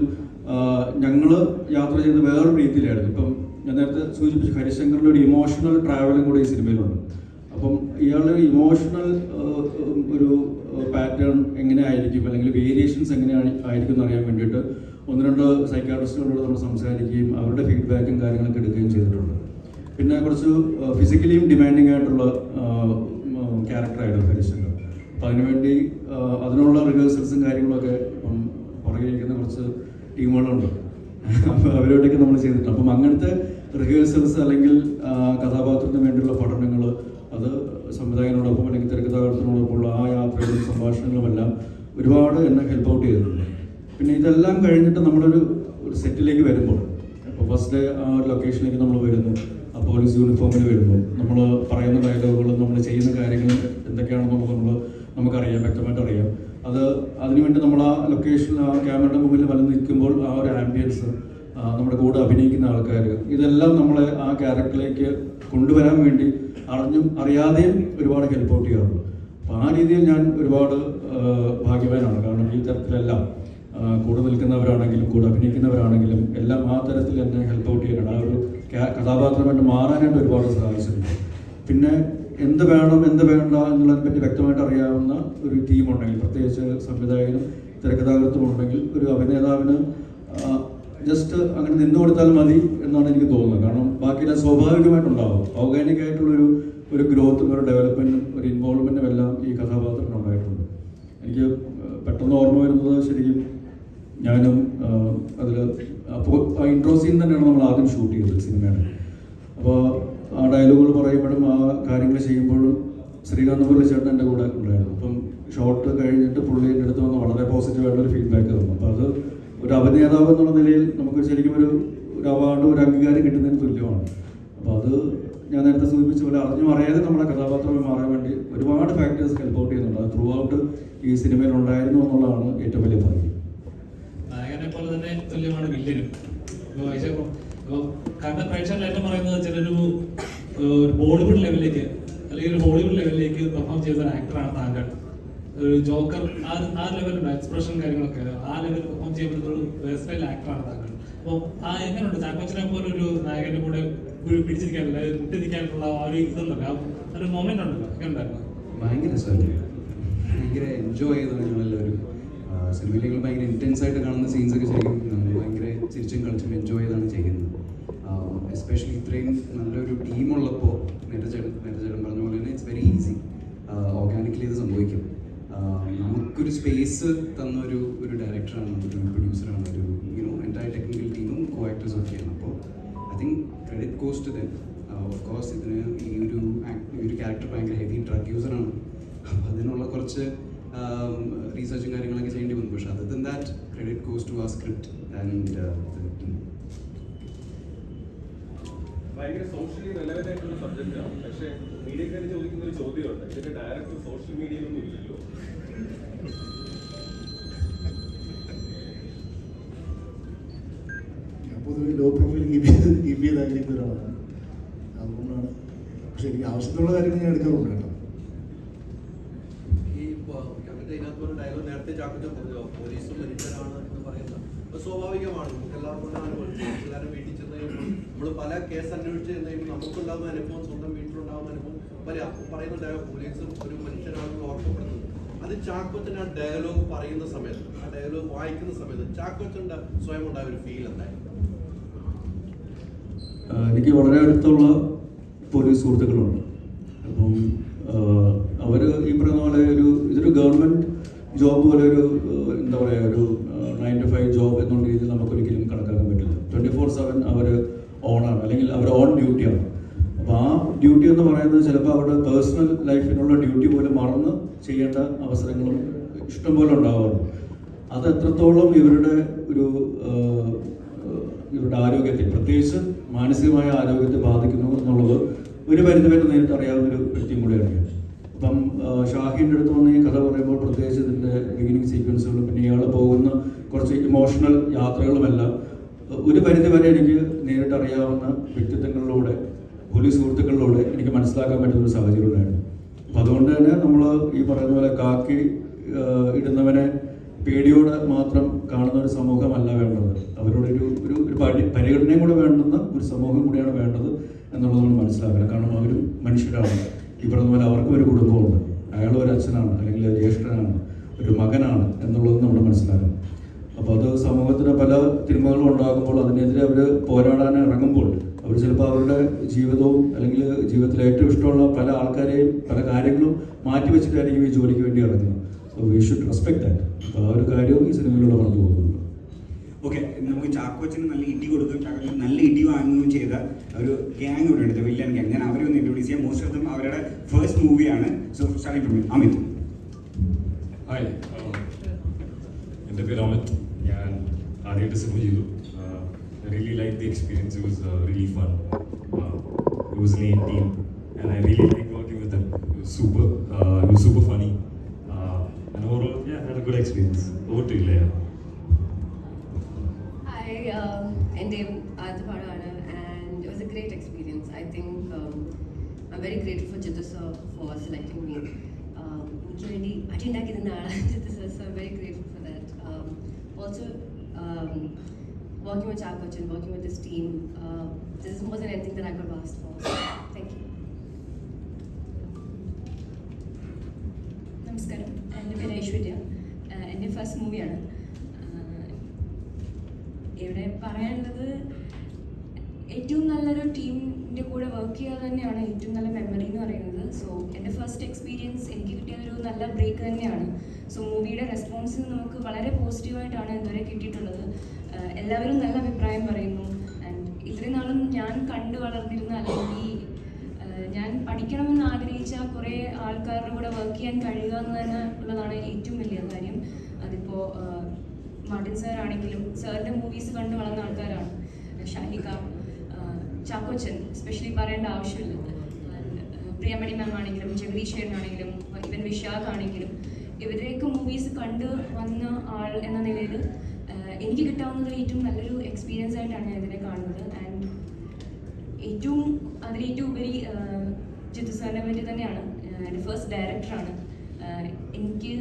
ഞങ്ങൾ യാത്ര ചെയ്ത് വേറൊരു രീതിയിലായിരുന്നു. ഇപ്പം ഞാൻ നേരത്തെ സൂചിപ്പിച്ചു, ഹരിശങ്കറിൻ്റെ ഒരു ഇമോഷണൽ ട്രാവലും കൂടെ ഈ സിനിമയിലുണ്ട്. അപ്പം ഇയാളുടെ ഇമോഷണൽ ഒരു പാറ്റേൺ എങ്ങനെ ആയിരിക്കും, അല്ലെങ്കിൽ വേരിയേഷൻസ് എങ്ങനെ ആയിരിക്കും എന്നറിയാൻ വേണ്ടിയിട്ട് 1-2 സൈക്കാട്രിസ്റ്റുകളോട് നമ്മൾ സംസാരിക്കുകയും അവരുടെ ഫീഡ്ബാക്കും കാര്യങ്ങളൊക്കെ എടുക്കുകയും ചെയ്തിട്ടുണ്ട്. പിന്നെ കുറച്ച് ഫിസിക്കലിയും ഡിമാൻഡിങ് ആയിട്ടുള്ള ക്യാരക്ടറായിരുന്നു ഹരിശങ്കർ. അപ്പം അതിനുവേണ്ടി അതിനുള്ള റിഹേഴ്സൽസും കാര്യങ്ങളൊക്കെ ഇപ്പം പുറകെ ഇരിക്കുന്ന കുറച്ച് ടീമുകളുണ്ട്. അപ്പോൾ അവരോടൊക്കെ നമ്മൾ ചെയ്തിട്ടുണ്ട്. അപ്പം അങ്ങനത്തെ റിഹേഴ്സൽസ് അല്ലെങ്കിൽ കഥാപാത്രത്തിന് വേണ്ടിയുള്ള പഠനങ്ങൾ, അത് സംവിധായകനോടൊപ്പം അല്ലെങ്കിൽ തിരക്കഥാകൃത്തിനോടൊപ്പമുള്ള ആ യാത്രകളും സംഭാഷണങ്ങളുമെല്ലാം ഒരുപാട് എന്നെ ഹെൽപ്പ് ഔട്ട് ചെയ്തിട്ടുണ്ട്. പിന്നെ ഇതെല്ലാം കഴിഞ്ഞിട്ട് നമ്മളൊരു സെറ്റിലേക്ക് വരുമ്പോൾ, ഇപ്പോൾ ഫസ്റ്റ് ഡേ ആ ഒരു ലൊക്കേഷനിലേക്ക് നമ്മൾ വരുന്നു, ആ പോലീസ് യൂണിഫോമിൽ വരുമ്പോൾ നമ്മൾ പറയുന്ന ഡയലോഗുകളും നമ്മൾ ചെയ്യുന്ന കാര്യങ്ങളും എന്തൊക്കെയാണെന്നുള്ളത് നമുക്കറിയാം, വ്യക്തമായിട്ട് അറിയാം. അതിനുവേണ്ടി നമ്മൾ ആ ലൊക്കേഷനിൽ ആ ക്യാമറയുടെ മുമ്പിൽ വന്ന് നിൽക്കുമ്പോൾ ആ ഒരു ആംബിയൻസ്, നമ്മുടെ കൂടെ അഭിനയിക്കുന്ന ആൾക്കാർ, ഇതെല്ലാം നമ്മളെ ആ ക്യാരക്ടറിലേക്ക് കൊണ്ടുവരാൻ വേണ്ടി അറിഞ്ഞും അറിയാതെയും ഒരുപാട് ഹെൽപ്പ് ഔട്ട് ചെയ്യാറുണ്ട്. അപ്പോൾ ആ രീതിയിൽ ഞാൻ ഒരുപാട് ഭാഗ്യവാനാണ്. കാരണം ഈ തരത്തിലെല്ലാം കൂടെ നിൽക്കുന്നവരാണെങ്കിലും കൂടെ അഭിനയിക്കുന്നവരാണെങ്കിലും എല്ലാം ആ തരത്തിൽ എന്നെ ഹെൽപ്പ് ഔട്ട് ചെയ്യാനാണ്, ആ ഒരു കഥാപാത്രമായിട്ട് മാറാനായിട്ട് ഒരുപാട് സഹായിച്ചിട്ടുണ്ട്. പിന്നെ എന്ത് വേണം എന്ത് വേണ്ട എന്നുള്ളതിനെ പറ്റി വ്യക്തമായിട്ട് അറിയാവുന്ന ഒരു ടീമുണ്ടെങ്കിൽ, പ്രത്യേകിച്ച് സംവിധായകനും തിരക്കഥാകൃത്തും ഉണ്ടെങ്കിൽ, ഒരു അഭിനേതാവിന് ജസ്റ്റ് അങ്ങനെ നിന്നു കൊടുത്താൽ മതി എന്നാണ് എനിക്ക് തോന്നുന്നത്. കാരണം ബാക്കിയെല്ലാം സ്വാഭാവികമായിട്ടുണ്ടാവും. ഓർഗാനിക് ആയിട്ടുള്ളൊരു ഗ്രോത്തും ഒരു ഡെവലപ്മെൻറ്റും ഒരു ഇൻവോൾവ്മെൻറ്റും എല്ലാം ഈ കഥാപാത്രത്തിന് ഉണ്ടായിട്ടുണ്ട്. എനിക്ക് പെട്ടെന്ന് ഓർമ്മ വരുന്നത്, ശരിക്കും ഞാനും അതിൽ അപ്പോൾ ആ ഇൻട്രോ സീൻ തന്നെയാണ് നമ്മൾ ആദ്യം ഷൂട്ട് ചെയ്തത് സിനിമയുടെ. അപ്പോൾ ആ ഡയലോഗുകൾ പറയുമ്പോഴും ആ കാര്യങ്ങൾ ചെയ്യുമ്പോഴും ശ്രീകാന്ത് മുരളി ചേട്ടൻ എൻ്റെ കൂടെ ഉണ്ടായിരുന്നു. അപ്പം ഷോട്ട് കഴിഞ്ഞിട്ട് പുള്ളി എൻ്റെ അടുത്ത് വന്ന് വളരെ പോസിറ്റീവായിട്ടൊരു ഫീഡ്ബാക്ക് തന്നു. അപ്പോൾ അത് ഒരു അഭിനേതാവ് എന്നുള്ള നിലയിൽ നമുക്ക് ശരിക്കും ഒരു അവാർഡ്, ഒരു അംഗീകാരം കിട്ടുന്നതിന് തുല്യമാണ്. അപ്പോൾ അത് ഞാൻ നേരത്തെ സൂചിപ്പിച്ച പോലെ അറിഞ്ഞും അറിയാതെ നമ്മുടെ കഥാപാത്രമായി മാറാൻ വേണ്ടി ഒരുപാട് ഫാക്ടേഴ്സ് ഹെൽപ്പ് ഔട്ട് ചെയ്യുന്നുണ്ട്. അത് ത്രൂ ഔട്ട് ഈ സിനിമയിൽ ഉണ്ടായിരുന്നു എന്നുള്ളതാണ് ഏറ്റവും വലിയ ഭാഗ്യം. നായകനെ പോലെ തന്നെ തുല്യമാണ് വില്ലനും. കണ്ട പ്രേക്ഷകരെല്ലാം പറയുന്നത് ചിലൊരു ബോളിവുഡ് ലെവലിലേക്ക് അല്ലെങ്കിൽ ഒരു ഹോളിവുഡ് ലെവലിലേക്ക് പെർഫോം ചെയ്ത ഒരു ആക്ടറാണ് താങ്കൾ. ഒരു ജോക്കർ ആ ലെവലുള്ള എക്സ്പ്രഷൻ കാര്യങ്ങളൊക്കെ ആ ലെവലിൽ പെർഫോം ചെയ്യുന്ന ഒരു വേഴ്സറ്റൈൽ ആക്ടറാണ് താങ്കൾ. അപ്പോൾ എങ്ങനെയുണ്ട് ചാക്കോച്ചനെ പോലെ ഒരു നായകന്റെ കൂടെ പിടിച്ചിരിക്കാനുള്ള മുട്ടി നിൽക്കാനുള്ള ആ ഒരു ഇതുണ്ടല്ലോ, ആ ഒരു മൊമെന്റ് ഉണ്ടല്ലോ, ഒക്കെ ഉണ്ടായിരുന്നു. ഭയങ്കര രസമായിരുന്നു, ഭയങ്കര എൻജോയ് ചെയ്താണ് ഞങ്ങളെല്ലാവരും. സിനിമയിൽ ഞങ്ങൾ ഭയങ്കര ഇൻറ്റൻസ് ആയിട്ട് കാണുന്ന സീൻസൊക്കെ ശരിക്കും നമ്മൾ ഭയങ്കര ചിരിച്ചും കളിച്ചും എൻജോയ് ചെയ്താണ് ചെയ്യുന്നത്. എസ്പെഷ്യലി ഇത്രയും നല്ലൊരു ടീമുള്ളപ്പോൾ നേരത്തെ ചേട്ടൻ പറഞ്ഞ പോലെ തന്നെ ഇറ്റ്സ് വെരി ഈസി, ഓർഗാനിക്കലി ഇത് സംഭവിക്കും. നമുക്കൊരു സ്പേസ് തന്ന ഒരു ഡയറക്ടറാണ്, ഒരു പ്രൊഡ്യൂസറാണ്, ഒരു എൻറ്റയർ ടെക്നിക്കൽ ടീമും കോ ആക്ടേഴ്സും ഒക്കെയാണ്. അപ്പോൾ I think credit goes to them. Of course ഇതിന് ഈ ഒരു ക്യാരക്ടർ ഭയങ്കര ഹെവി ഡ്രഗ് യൂസറാണ്, അപ്പോൾ അതിനുള്ള കുറച്ച് റീസർച്ചും കാര്യങ്ങളൊക്കെ ചെയ്യേണ്ടി വന്നു. പക്ഷേ other than that credit goes to ആ സ്ക്രിപ്റ്റ് ആൻഡ് ഭയങ്കര സോഷ്യലി റെലവൻ്റ് ആയിട്ടുള്ള സബ്ജക്റ്റാണ്. പക്ഷേ മീഡിയക്കാർ ചോദിക്കുന്ന ഒരു ചോദ്യമുണ്ട്, ഇതിന്റെ ഡയറക്ടർ സോഷ്യൽ മീഡിയയിലൊന്നും ഇല്ലല്ലോ. ഞാൻ പൊതുവെ ലോ പ്രൊഫൈൽ കീപ്പ് ചെയ്തായിരിക്കുന്ന ഒരാളാണ്, അതുകൊണ്ടാണ്. പക്ഷെ എനിക്ക് ആവശ്യത്തിലുള്ള കാര്യങ്ങൾ ഞാൻ എടുക്കാറുണ്ട് കേട്ടോ. ഈ ഇതിനകത്ത് ഒരു ഡയലോഗ് നേരത്തെ ചാക്കോച്ചൻ പറഞ്ഞു, പോലീസും മനുഷ്യരാണ് എന്ന് പറയുന്നത് സ്വാഭാവികമാണ്. നമുക്ക് എല്ലാവർക്കും അനുഭവിച്ചു, എല്ലാവരും വീട്ടിൽ ചെന്ന് കഴിയുമ്പോൾ നമ്മൾ പല കേസ് അന്വേഷിച്ച് ചെന്ന് കഴിയുമ്പോൾ നമുക്കുണ്ടാകുന്ന അനുഭവം, സ്വന്തം വീട്ടിലുണ്ടാകുന്ന അനുഭവം പറയുന്ന ഡയലോഗ് പോലീസും ഒരു മനുഷ്യരാണെന്ന് ഓർമ്മപ്പെടുത്തുന്നത്. അത് ചാക്കോച്ചൻ ആ ഡയലോഗ് പറയുന്ന സമയത്ത്, ആ ഡയലോഗ് വായിക്കുന്ന സമയത്ത് ചാക്കോച്ചൻ്റെ സ്വയം ഉണ്ടായ ഒരു ഫീൽ എന്തായിരുന്നു? എനിക്ക് വളരെ അടുത്തുള്ള പോലീസ് സുഹൃത്തുക്കളുണ്ട്. അപ്പം അവർ ഈ പറയുന്ന പോലെ ഇതൊരു ഗവൺമെൻറ് ജോബ് പോലെ എന്താ പറയുക, ഒരു 9 to 5 ജോബ് എന്നുള്ള രീതിയിൽ നമുക്കൊരിക്കലും കണക്കാക്കാൻ പറ്റില്ല. 24/7 അവർ ഓണാണ്, അല്ലെങ്കിൽ അവർ ഓൺ ഡ്യൂട്ടിയാണ്. അപ്പോൾ ആ ഡ്യൂട്ടി എന്ന് പറയുന്നത് ചിലപ്പോൾ അവരുടെ പേഴ്സണൽ ലൈഫിനുള്ള ഡ്യൂട്ടി പോലും മറന്ന് ചെയ്യേണ്ട അവസരങ്ങളും ഇഷ്ടംപോലെ ഉണ്ടാവാറുണ്ട്. അത് എത്രത്തോളം ഇവരുടെ ആരോഗ്യത്തെ, പ്രത്യേകിച്ച് മാനസികമായ ആരോഗ്യത്തെ ബാധിക്കുന്നു എന്നുള്ളത് ഒരു പരിധിവരെ നേരിട്ട് അറിയാവുന്നൊരു വ്യക്തിയും കൂടെയാണ്. അപ്പം ഷാഹിൻ്റെ അടുത്ത് വന്ന് ഈ കഥ പറയുമ്പോൾ പ്രത്യേകിച്ച് ഇതിൻ്റെ ബിഗിനിങ് സീക്വൻസുകളും പിന്നെ ഇയാൾ പോകുന്ന കുറച്ച് ഇമോഷണൽ യാത്രകളുമെല്ലാം ഒരു പരിധിവരെ എനിക്ക് നേരിട്ട് അറിയാവുന്ന വ്യക്തിത്വങ്ങളിലൂടെ, പോലീസ് സുഹൃത്തുക്കളിലൂടെ എനിക്ക് മനസ്സിലാക്കാൻ പറ്റുന്ന ഒരു സാഹചര്യം ഉണ്ടായിരുന്നു. അപ്പം അതുകൊണ്ട് തന്നെ നമ്മൾ ഈ പറയുന്ന പോലെ കാക്കി ഇടുന്നവനെ പേടിയോടെ മാത്രം കാണുന്ന ഒരു സമൂഹമല്ല വേണ്ടത്, അവരോട് ഒരു പരിഗണനയും കൂടെ വേണ്ടുന്ന ഒരു സമൂഹം കൂടിയാണ് വേണ്ടത് എന്നുള്ളത് നമ്മൾ മനസ്സിലാക്കണം. കാരണം അവരും മനുഷ്യരാണ്, ഈ പറഞ്ഞ പോലെ അവർക്കും ഒരു കുടുംബമുണ്ട്, അയാൾ ഒരു അച്ഛനാണ്, അല്ലെങ്കിൽ ജ്യേഷ്ഠനാണ്, ഒരു മകനാണ് എന്നുള്ളത് നമ്മൾ മനസ്സിലാക്കണം. അപ്പോൾ അത് സമൂഹത്തിന് പല തിന്മകളും ഉണ്ടാകുമ്പോൾ അതിനെതിരെ അവർ പോരാടാൻ ഇറങ്ങുമ്പോൾ അവർ ചിലപ്പോൾ അവരുടെ ജീവിതവും അല്ലെങ്കിൽ ജീവിതത്തിൽ ഏറ്റവും ഇഷ്ടമുള്ള പല ആൾക്കാരെയും പല കാര്യങ്ങളും മാറ്റിവെച്ചിട്ടായിരിക്കും ഈ ജോലിക്ക് വേണ്ടി ഇറങ്ങുന്നത്. So we should respect that. അപ്പോൾ ആ ഒരു കാര്യവും ഈ സിനിമയിലൂടെ പറഞ്ഞു പോകുന്നുണ്ട്. ഓക്കെ, നമുക്ക് ചാക്കോച്ചന് നല്ല ഇടി കൊടുക്കുകയും ചാക്കോച്ചന് നല്ല ഇടി വാങ്ങുകയും ചെയ്ത ഒരു ഗ്യാങ് ഇവിടെ ഉണ്ട്, വില്ലൻ ഗ്യാങ്. ഞാൻ അവരെ ഒന്ന് ഇൻട്രൊഡ്യൂസ് ചെയ്യാം. മോസ്റ്റ് ഓഫ് ദം അവരുടെ ഫസ്റ്റ് മൂവിയാണ്. So starting from Amit. Hi, എൻ്റെ പേര് അമിത്. ഞാൻ ആദ്യമായിട്ട് സിനിമ ചെയ്തു. I really liked the experience. It was really fun. It was an 8 team and I really liked working with them. It was super funny. And overall, yeah, I had a good experience. Over to you, Leah. Hi, എൻ്റെ ആദ്യത്തെ പാടാണ് and it was a great experience. I think I'm very grateful for Jithu sir for selecting me. എനിക്ക് വേണ്ടി അടിയുണ്ടാക്കി തന്ന ആളാണ് Jithu sir, so I'm very grateful for that. Also, working with Chakochan, working with this team, this is more than anything that I could have asked for. Thank you. നമസ്കാരം, എൻ്റെ പേര് ഐശ്വര്യ. എൻ്റെ first മൂവിയാണ്. ഇവിടെ പറയാനുള്ളത്, ഏറ്റവും നല്ലൊരു ടീമിൻ്റെ കൂടെ വർക്ക് ചെയ്യുക തന്നെയാണ് ഏറ്റവും നല്ല മെമ്മറി എന്ന് പറയുന്നത്. സോ എൻ്റെ ഫസ്റ്റ് എക്സ്പീരിയൻസ് എനിക്ക് കിട്ടിയതൊരു നല്ല ബ്രേക്ക് തന്നെയാണ്. സോ മൂവിയുടെ റെസ്പോൺസ് നമുക്ക് വളരെ പോസിറ്റീവായിട്ടാണ് ഇതുവരെ കിട്ടിയിട്ടുള്ളത്. എല്ലാവരും നല്ല അഭിപ്രായം പറയുന്നു. ആൻഡ് ഇത്രയും നാളും ഞാൻ കണ്ടു വളർന്നിരുന്ന, അല്ലെങ്കിൽ ഞാൻ പഠിക്കണമെന്ന് ആഗ്രഹിച്ച കുറേ ആൾക്കാരുടെ കൂടെ വർക്ക് ചെയ്യാൻ കഴിയുക എന്ന് തന്നെ ഉള്ളതാണ് ഏറ്റവും വലിയ കാര്യം. അതിപ്പോൾ മാർട്ടിൻ സാർ ആണെങ്കിലും സാറിൻ്റെ മൂവീസ് കണ്ടു വളർന്ന ആൾക്കാരാണ്. ഷാഹിക, ചാക്കോച്ചൻ എസ്പെഷ്യലി പറയേണ്ട ആവശ്യമില്ല. പ്രിയമണി മാം ആണെങ്കിലും ജഗദീശ്വരനാണെങ്കിലും ഈവൻ വിശാഖ് ആണെങ്കിലും ഇവരുടെയൊക്കെ മൂവീസ് കണ്ടു വന്ന ആൾ എന്ന നിലയിൽ എനിക്ക് കിട്ടാവുന്നത് ഏറ്റവും നല്ലൊരു എക്സ്പീരിയൻസ് ആയിട്ടാണ് ഞാൻ ഇതിനെ കാണുന്നത്. ആൻഡ് അതിലേറ്റവും ഉപരി ജിത്തു സാറിനെ പറ്റി തന്നെയാണ്. എൻ്റെ ഫസ്റ്റ് ഡയറക്ടറാണ്. എനിക്ക്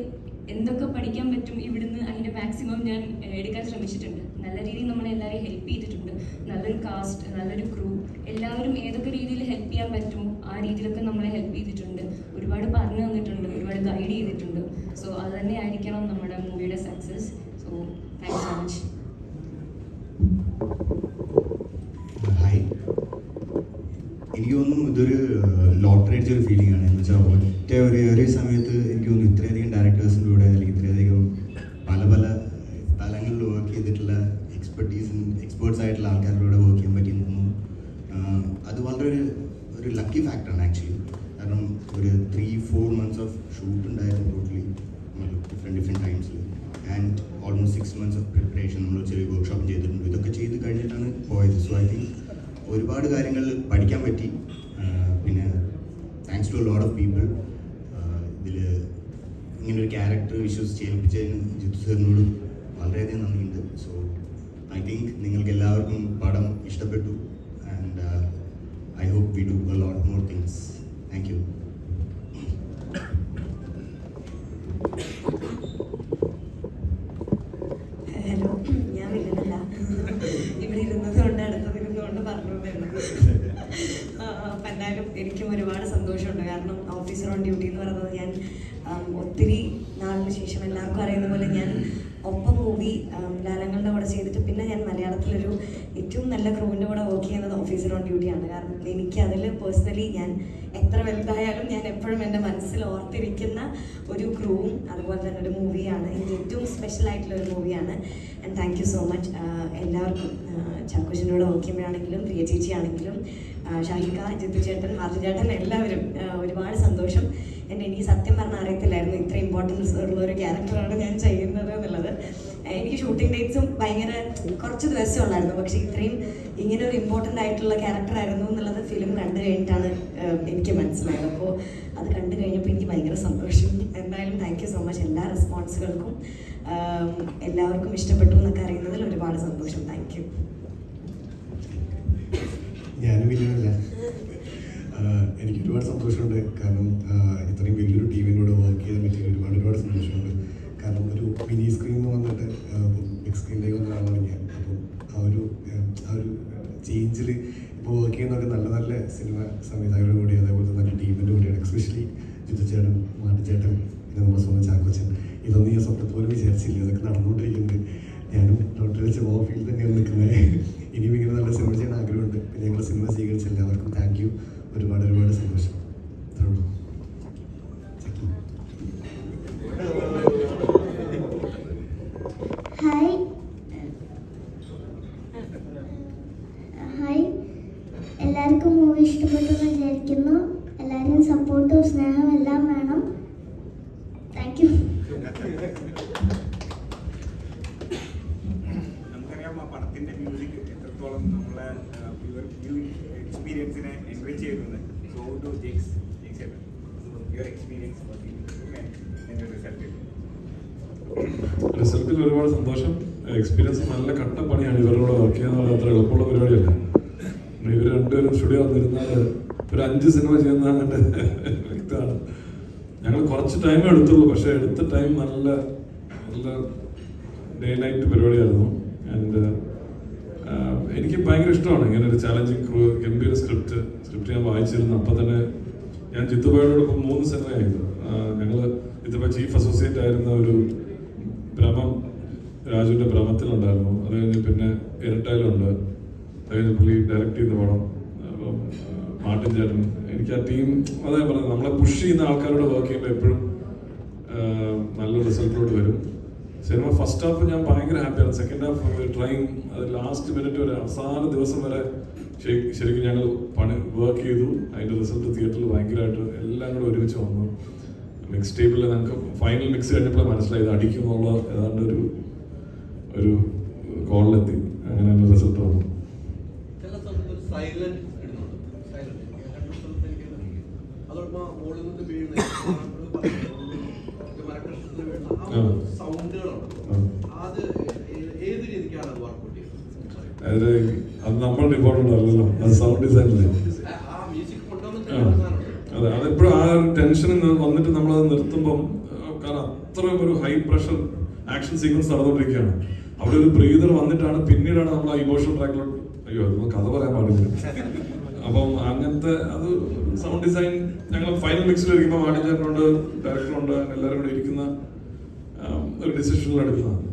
എന്തൊക്കെ പഠിക്കാൻ പറ്റും ഇവിടുന്ന് അതിൻ്റെ മാക്സിമം ഞാൻ എടുക്കാൻ ശ്രമിച്ചിട്ടുണ്ട്. നല്ല രീതിയിൽ നമ്മളെ എല്ലാവരെയും ഹെൽപ്പ് ചെയ്തിട്ടുണ്ട്. നല്ലൊരു കാസ്റ്റ്, നല്ലൊരു ക്രൂ, എല്ലാവരും ഏതൊക്കെ രീതിയിൽ ഹെൽപ്പ് ചെയ്യാൻ പറ്റുമോ ആ രീതിയിലൊക്കെ നമ്മളെ ഹെൽപ്പ് ചെയ്തിട്ടുണ്ട്. ഒരുപാട് പറഞ്ഞു തന്നിട്ടുണ്ട്, ഒരുപാട് ഗൈഡ് ചെയ്തിട്ടുണ്ട്. സോ അത് തന്നെ ആയിരിക്കണം നമ്മുടെ മൂവിയുടെ success. So thanks so much. Hi, എനിക്ക് തോന്നുന്നു ഇതൊരു ലോട്ടറി അടിച്ചൊരു ഫീലിംഗ് ആണ്. എന്ന് വെച്ചാൽ ഒറ്റ ഒരേ സമയത്ത് എനിക്ക് തോന്നുന്നു ഇത്രയധികം ഡയറക്ടേഴ്സിൻ്റെ കൂടെ അല്ലെങ്കിൽ ഇത്രയധികം പല പല സ്ഥലങ്ങളിൽ വർക്ക് ചെയ്തിട്ടുള്ള എക്സ്പേർട്സ് ആയിട്ടുള്ള ആൾക്കാരുടെ കൂടെ വർക്ക് ചെയ്യാൻ പറ്റി തോന്നുന്നു. അത് വളരെ ഒരു ലക്കി ഫാക്ടറാണ് ആക്ച്വലി. കാരണം ഒരു 3-4 months ഓഫ് ഷൂട്ട് ഉണ്ടായിരുന്നു ടോട്ടലി ഡിഫറെൻറ്റ് ടൈംസിൽ. And almost 6 months of preparation നമ്മൾ ചെറിയ വർക്ക്ഷോപ്പ് ചെയ്തിട്ടുണ്ട്. ഇതൊക്കെ ചെയ്ത് കഴിഞ്ഞിട്ടാണ് പോയത്. സോ ഐ തിങ്ക് ഒരുപാട് കാര്യങ്ങൾ പഠിക്കാൻ പറ്റി. പിന്നെ thanks to a lot of people. ഇതിൽ ഇങ്ങനൊരു ക്യാരക്ടർ വിശ്വസിച്ച് ഏൽപ്പിച്ചതിന് ജിത്തു സാറിനോടും വളരെയധികം നന്ദിയുണ്ട്. സോ ഐ തിങ്ക് നിങ്ങൾക്ക് എല്ലാവർക്കും പടം ഇഷ്ടപ്പെട്ടു. And I hope we do a lot more things. Thank you. Hello, ഞാൻ വില്ലനല്ല. ഇവിടെ ഇരുന്നത് കൊണ്ട് അടുത്തതിരുന്നുകൊണ്ട് പറഞ്ഞുകൊണ്ടേ. അപ്പം എന്തായാലും എനിക്കും ഒരുപാട് സന്തോഷമുണ്ട്. കാരണം ഓഫീസർ ഓൺ ഡ്യൂട്ടി എന്ന് പറയുന്നത് ഞാൻ ഒത്തിരി നാളിന് ശേഷം എല്ലാവർക്കും അറിയുന്ന പോലെ ഞാൻ ഒപ്പം മൂവി ലാലങ്ങളുടെ കൂടെ ചെയ്തിട്ട് പിന്നെ ഞാൻ മലയാളത്തിലൊരു ഏറ്റവും നല്ല ക്രൂവിൻ്റെ കൂടെ വർക്ക് ചെയ്യുന്നത് ഓഫീസർ ഓൺ ഡ്യൂട്ടിയാണ്. കാരണം എനിക്ക് അതിൽ പേഴ്സണലി ഞാൻ എത്ര വലുതായാലും ഞാൻ എപ്പോഴും എൻ്റെ മനസ്സിൽ ഓർത്തിരിക്കുന്ന ഒരു ക്രൂവും അതുപോലെ തന്നെ ഒരു മൂവിയാണ്. എനിക്ക് ഏറ്റവും സ്പെഷ്യൽ ആയിട്ടുള്ള ഒരു മൂവിയാണ്. And thank you so much എല്ലാവർക്കും. ചാക്കോച്ചിൻ്റെ കൂടെ വർക്ക് ചെയ്യുമ്പോഴാണെങ്കിലും പ്രിയ ചേച്ചി ആണെങ്കിലും ഷാഹിക, ജിത്തു ചേട്ടൻ, മാർജിൻ ചേട്ടൻ, എല്ലാവരും ഒരുപാട് സന്തോഷം. എനിക്ക് സത്യം പറഞ്ഞാൽ അറിയത്തില്ലായിരുന്നു ഇത്ര ഇമ്പോർട്ടൻസ് ഉള്ള ഒരു ക്യാരക്ടറാണ് ഞാൻ ചെയ്യുന്നത് എന്നുള്ളത്. എനിക്ക് ഷൂട്ടിംഗ് ഡേറ്റ്സും ഭയങ്കര കുറച്ച് ദിവസമേ ഉള്ളായിരുന്നു. പക്ഷേ ഇത്രയും ഇങ്ങനെ ഒരു ഇമ്പോർട്ടൻ്റ് ആയിട്ടുള്ള ക്യാരക്ടറായിരുന്നു എന്നുള്ളത് ഫിലിം കണ്ടു കഴിഞ്ഞിട്ടാണ് എനിക്ക് മനസ്സിലായത്. അപ്പോൾ അത് കണ്ടു കഴിഞ്ഞപ്പോൾ എനിക്ക് ഭയങ്കര സന്തോഷം. എന്തായാലും താങ്ക് യു സോ മച്ച് എല്ലാ റെസ്പോൺസുകൾക്കും. എല്ലാവർക്കും ഇഷ്ടപ്പെട്ടു എന്നൊക്കെ അറിയുന്നതിൽ ഒരുപാട് സന്തോഷം. Thank you. ഞാനും വില്ലനല്ല. എനിക്ക് ഒരുപാട് സന്തോഷമുണ്ട്. കാരണം ഇത്രയും വലിയൊരു ടീമിനോട് വർക്ക് ചെയ്യാൻ പറ്റിയ ഒരുപാട് സന്തോഷമുണ്ട്. കാരണം ഒരു മിനി സ്ക്രീനിൽ വന്നിട്ട് ബിഗ് സ്ക്രീനിലേക്ക് വന്ന ആളാണ് ഞാൻ. അപ്പം ആ ഒരു ചേഞ്ചിൽ ഇപ്പോൾ വർക്ക് ചെയ്യുന്നതൊക്കെ നല്ല നല്ല സിനിമ സംവിധായകരുടെ കൂടി അതേപോലെ നല്ല ടീമിൻ്റെ കൂടിയാണ്. എക്സ്പെഷ്യലി ജിത്തു ചേട്ടൻ, മാട്ടി ചേട്ടൻ, പിന്നെ നമ്മുടെ സ്വന്തം ചാക്കോച്ചൻ. ഇതൊന്നും ഞാൻ സ്വപ്നത്തിൽ പോലും വിചാരിച്ചില്ല. ഇതൊക്കെ നടന്നുകൊണ്ടിരിക്കുന്നുണ്ട്. ഞാനും ഡോക്ടർ വെച്ച് ഓഫീസിൽ തന്നെയാണ് നിൽക്കുന്നത്. ഇനിയും ഇങ്ങനെ നല്ല സിനിമ ചെയ്യാൻ ആഗ്രഹമുണ്ട്. പിന്നെ ഞങ്ങൾ സിനിമ സ്വീകരിച്ച എല്ലാവർക്കും താങ്ക് യു. ഒരുപാട് സന്തോഷം. ഹായ് ഹായ്, എല്ലാവർക്കും മൂവി ഇഷ്ടപ്പെട്ടു എന്ന് വിചാരിക്കുന്നു. എല്ലാവരും സപ്പോർട്ടും സ്നേഹവും എല്ലാം വേണം. Thank you. നമുക്കറിയാം പടത്തിൻ്റെ മ്യൂസിക് എത്രത്തോളം നമ്മളെ എക്സ്പീരിയൻസിനെ എൻറിച്ച് ചെയ്യുന്നത്. സോ ടു ജെക്സ് യുവർ എക്സ്പീരിയൻസ് റിസൾട്ടിൽ ഒരുപാട് സന്തോഷം. എക്സ്പീരിയൻസ് നല്ല കട്ട പണിയാണ്. ഇവരോട് വർക്ക് ചെയ്യാന്ന് അത്ര എളുപ്പമുള്ള പരിപാടിയല്ല. ഇവർ രണ്ടുപേരും സ്റ്റുഡിയോ വന്നിരുന്നാൽ ഒരു 5 സിനിമ ചെയ്യുന്ന വ്യക്തമാണ്. ഞങ്ങൾ കുറച്ച് ടൈമേ എടുത്തുള്ളൂ. പക്ഷേ എടുത്ത ടൈം നല്ല ഡേ നൈറ്റ് പരിപാടിയായിരുന്നു. ആൻഡ് എനിക്ക് ഭയങ്കര ഇഷ്ടമാണ് ഇങ്ങനെ ഒരു ചാലഞ്ചിങ് ക്രൂ, ഗംഭീര സ്ക്രിപ്റ്റ് ഞാൻ വായിച്ചിരുന്നു. അപ്പം തന്നെ ഞാൻ ജിത്തുബായോടൊപ്പം 3 സിനിമയായിരുന്നു. ഞങ്ങൾ ജിത്തുബായ ചീഫ് അസോസിയേറ്റ് ആയിരുന്ന ഒരു ഭ്രമം, രാജുവിൻ്റെ ഭ്രമത്തിലുണ്ടായിരുന്നു. അത് കഴിഞ്ഞ് പിന്നെ ഇരട്ടയിലുണ്ട്. അത് കഴിഞ്ഞ് പുള്ളി ഡയറക്റ്റ് ചെയ്യുന്ന പടം. അപ്പം മാർട്ടിൻ ചേട്ടൻ, എനിക്ക് ആ ടീം അതാ പറഞ്ഞത്, നമ്മളെ പുഷ് ചെയ്യുന്ന ആൾക്കാരോട് വർക്ക് ചെയ്യുമ്പോൾ എപ്പോഴും നല്ല റിസൾട്ടിലോട്ട് വരും. സിനിമ ഫസ്റ്റ് ഹാഫ് ഞാൻ ഭയങ്കര ഹാപ്പിയാണ്. സെക്കൻഡ് ഹാഫ് ട്രൈങ്, അത് ലാസ്റ്റ് മിനിറ്റ് വരെ, അവസാന ദിവസം വരെ ശരിക്കും ഞങ്ങൾ വർക്ക് ചെയ്തു. അതിൻ്റെ റിസൾട്ട് തിയേറ്ററിൽ ഭയങ്കരമായിട്ട് എല്ലാം കൂടെ ഒരുമിച്ച് വന്നു. മിക്സ് ടേബിളിൽ ഞങ്ങൾക്ക് ഫൈനൽ മിക്സ് കഴിഞ്ഞപ്പോൾ മനസ്സിലായി ഇത് അടിക്കുന്നുള്ള ഏതാണ്ട് ഒരു കോളിലെത്തി. അങ്ങനെയുള്ള റിസൾട്ട് വന്നു. ചില സ്ഥലത്ത് ഒരു സൈലന്റ് ഇടുന്നുണ്ട്. സൈലന്റ് രണ്ട് സ്ഥലത്ത് എനിക്ക് അതോടൊപ്പം മുകളിൽ നിന്ന് വീഴുന്ന മരക്കഷ്ണത്തിൽ വീഴുന്ന ആ സൗണ്ടുകളുണ്ട്. അത് ഏത് രീതിക്കാണ് അത് വർക്ക്ഔട്ട് ചെയ്യുന്നത്? അത് നമ്മളുടെ ഇമ്പോർട്ടൻ്റ് അല്ലല്ലോ, അത് സൗണ്ട് ഡിസൈനല്ലേ. ആ മ്യൂസിക് കൊണ്ടുവന്നിട്ട് അതെ, അതെപ്പോഴും ആ ഒരു ടെൻഷൻ വന്നിട്ട് നമ്മളത് നിർത്തുമ്പം, കാരണം അത്രയും ഒരു ഹൈ പ്രഷർ ആക്ഷൻ സീക്വൻസ് നടന്നുകൊണ്ടിരിക്കുകയാണ്. അവിടെ ഒരു ബ്രീതർ വന്നിട്ടാണ് പിന്നീടാണ് നമ്മൾ ആ ഇമോഷണൽ ട്രാക്കിലോട്ട്, അയ്യോ അത് കഥ പറയാൻ പാടില്ല. അപ്പം അങ്ങനത്തെ അത് സൗണ്ട് ഡിസൈൻ ഞങ്ങൾ ഫൈനൽ മിക്സിൽ ഇരിക്കുമ്പോൾ മാനേജറിനുണ്ട്, ഡയറക്ടറുണ്ട്, എല്ലാവരും കൂടെ ഇരിക്കുന്ന ഒരു ഡിസിഷനിൽ എടുക്കുന്നതാണ്.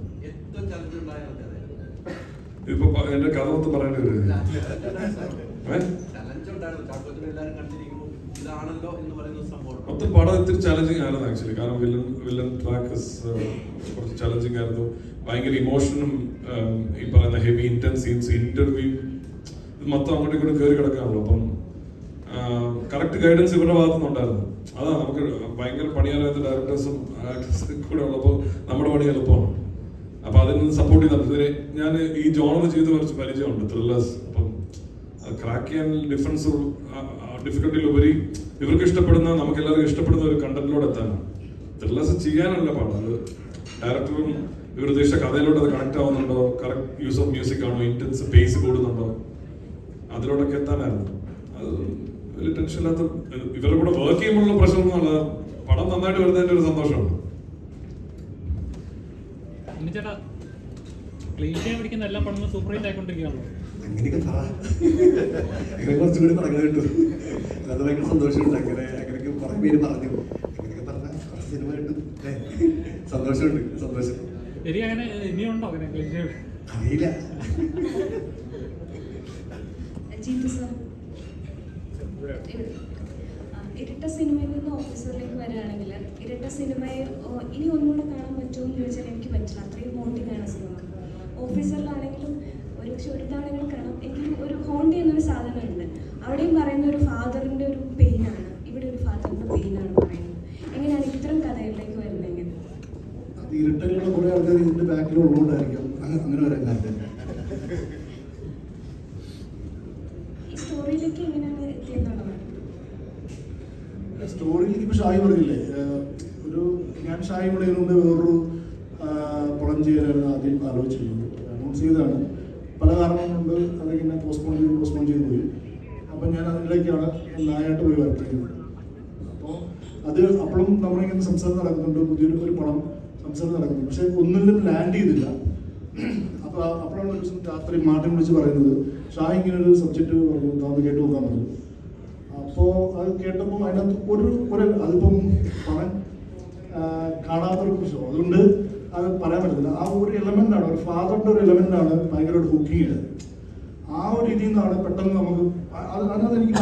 ഇതിപ്പോ എന്റെ കഥ മൊത്തം പറയേണ്ടി വരും. മൊത്തം പടം ഇത്തിരി ചാലഞ്ചിങ് ആയിരുന്നു ആക്ച്വലി. കാരണം വില്ലൻ ട്രാക്ക് കുറച്ച് ചാലഞ്ചിങ് ആയിരുന്നു. ഭയങ്കര ഇമോഷനും ഈ പറയുന്ന ഹെവി ഇന്റൻസ് സീൻസ്, ഇന്റർവ്യൂ, ഇത് മൊത്തം അങ്ങോട്ടും ഇങ്ങോട്ടും കയറി കിടക്കാണല്ലോ. അപ്പം കറക്റ്റ് ഗൈഡൻസ് ഇവരുടെ ഭാഗത്തുനിന്നുണ്ടായിരുന്നു. അതാ നമുക്ക് ഭയങ്കര പണിയാനായിട്ട് ഡയറക്ടേഴ്സും ആക്ടേഴ്സും കൂടെ ഉള്ളപ്പോൾ നമ്മുടെ പണി എളുപ്പമാണ്. അപ്പൊ അതിൽ നിന്ന് സപ്പോർട്ട് ചെയ്തിട്ടുണ്ട്. ഞാൻ ഈ ജോണർ ചെയ്ത് കുറച്ച് പരിചയമുണ്ട്, ത്രില്ലേഴ്സ്. അപ്പം ക്രാക്ക് ചെയ്യാൻ ഡിഫിക്കൽട്ടിയിലുപരി ഇവർക്ക് ഇഷ്ടപ്പെടുന്ന, നമുക്ക് എല്ലാവർക്കും ഇഷ്ടപ്പെടുന്ന ഒരു കണ്ടന്റിലോട് എത്താനാണ്. ത്രില്ലേഴ്സ് ചെയ്യാനല്ല പാടാം, അത് ഡയറക്ടറും ഇവർ ഉദ്ദേശിച്ച കഥയിലോട്ട് അത് കണക്ട് ആവുന്നുണ്ടോ, കറക്റ്റ് യൂസ് ഓഫ് മ്യൂസിക് ആണോ, ഇന്റൻസ് പേസ് കൂടുന്നുണ്ടോ, അതിലോട്ടൊക്കെ എത്താനായിരുന്നു. അത് വലിയ ടെൻഷൻ ഇല്ലാത്ത, ഇവരുടെ കൂടെ വർക്ക് ചെയ്യുമ്പോഴുള്ള പ്രശ്നം ഒന്നുമല്ല, പടം നന്നായിട്ട് വരുന്നതിന്റെ ഒരു സന്തോഷമുണ്ട്. ചേട്ടാ ക്ലീൻ പിടിക്കുന്ന എല്ലാ പടങ്ങളും സൂപ്പർ ഹിറ്റ് ആയിക്കൊണ്ടിരിക്കുകയാണല്ലോ. അങ്ങനെയൊക്കെ പറ, അങ്ങനെ കുറച്ചും കൂടി പറഞ്ഞു കിട്ടും. അത് ഭയങ്കര സന്തോഷമുണ്ട്. അങ്ങനെയൊക്കെ കുറെ പേര് പറഞ്ഞു, അങ്ങനെയൊക്കെ പറഞ്ഞാൽ കുറച്ച് സിനിമ കിട്ടും. സന്തോഷമുണ്ട്, സന്തോഷം. ശരി, അങ്ങനെ ഇനിയുണ്ടോ അങ്ങനെ ക്ലീൻ? അറിയില്ല. ഇരട്ട സിനിമയിൽ നിന്ന് ഓഫീസറിലേക്ക് വരികയാണെങ്കിൽ ഇരട്ട സിനിമയെ ഇനി ഒന്നുകൂടെ കാണാൻ പറ്റുമോ എന്ന് ചോദിച്ചാൽ എനിക്ക് പറ്റില്ല. അത്രയും ഹോണ്ടിങ് ആണ് സിനിമ. ഓഫീസറിലാണെങ്കിലും ഒരുപക്ഷെ ഒരു തവണകൾ കാണാം, എങ്കിലും ഒരു ഹോണ്ട് ചെയ്യുന്നൊരു സാധനമുണ്ട്. അവിടെയും പറയുന്ന ഒരു ഫാദറിൻ്റെ ഒരു പെയിനാണ്, ഇവിടെ ഒരു ഫാദറിൻ്റെ പെയിനാണ് പറയുന്നത്. എങ്ങനെയാണ് ഇത്തരം കഥകളിലേക്ക് വരുന്നതെങ്കിൽ അത് ഇരട്ടകളുടെ കുറേ ആൾക്കാർ ഇതിൻ്റെ ബാക്കിലുള്ളതുകൊണ്ടായിരിക്കും അങ്ങനെ വരാൻ. ഈ സ്റ്റോറിയിലേക്ക് എങ്ങനെയാണ് എത്തിയെന്നാണ്? സ്റ്റോറിയിലേക്ക് ഇപ്പോൾ ഷായി പറഞ്ഞില്ലേ, ഒരു ഞാൻ ഷായി കൂടെ ഇതിനുമുമ്പ് വേറൊരു പടം ചെയ്യാനായിരുന്നു ആദ്യം ആലോചിച്ചിരുന്നത്. അനൗൺസ് ചെയ്തതാണ്. പല കാരണങ്ങൾ കൊണ്ട് അതിങ്ങനെ പോസ്റ്റ്പോൺ ചെയ്ത് പോയി. അപ്പം ഞാൻ അതിലേക്കാണ് നായായിട്ട് പോയി വർക്ക് ചെയ്യുന്നത്. അപ്പോൾ അത് അപ്പോഴും നമ്മളിങ്ങനെ സംസാരം നടക്കുന്നുണ്ട്, പുതിയൊരു പടം സംസാരം നടക്കുന്നുണ്ട്. പക്ഷേ ഒന്നിലും ലാൻഡ് ചെയ്തില്ല. അപ്പോൾ അപ്പോഴാണ് ഒരു ദിവസം രാത്രി മാർട്ടിൻ വിളിച്ച് പറയുന്നത്, ഷായി ഇങ്ങനെ ഒരു സബ്ജക്റ്റ് പറഞ്ഞു, താന്ന് കേട്ട് നോക്കാൻ പറഞ്ഞു. അപ്പോൾ അത് കേട്ടപ്പോൾ അതിനകത്ത് അതിപ്പം പറയാൻ കാണാത്തൊരു പ്രശ്നം, അതുകൊണ്ട് അത് പറയാൻ പറ്റത്തില്ല. ആ ഒരു എലമെൻ്റാണ്, ഒരു ഫാദറിൻ്റെ ഒരു എലമെൻ്റാണ് ഭയങ്കരമായിട്ട് കുക്കിങ് ചെയ്തത്. ആ ഒരു രീതിയിൽ നിന്നാണ് പെട്ടെന്ന് നമുക്ക് അതിനകത്ത് എനിക്ക്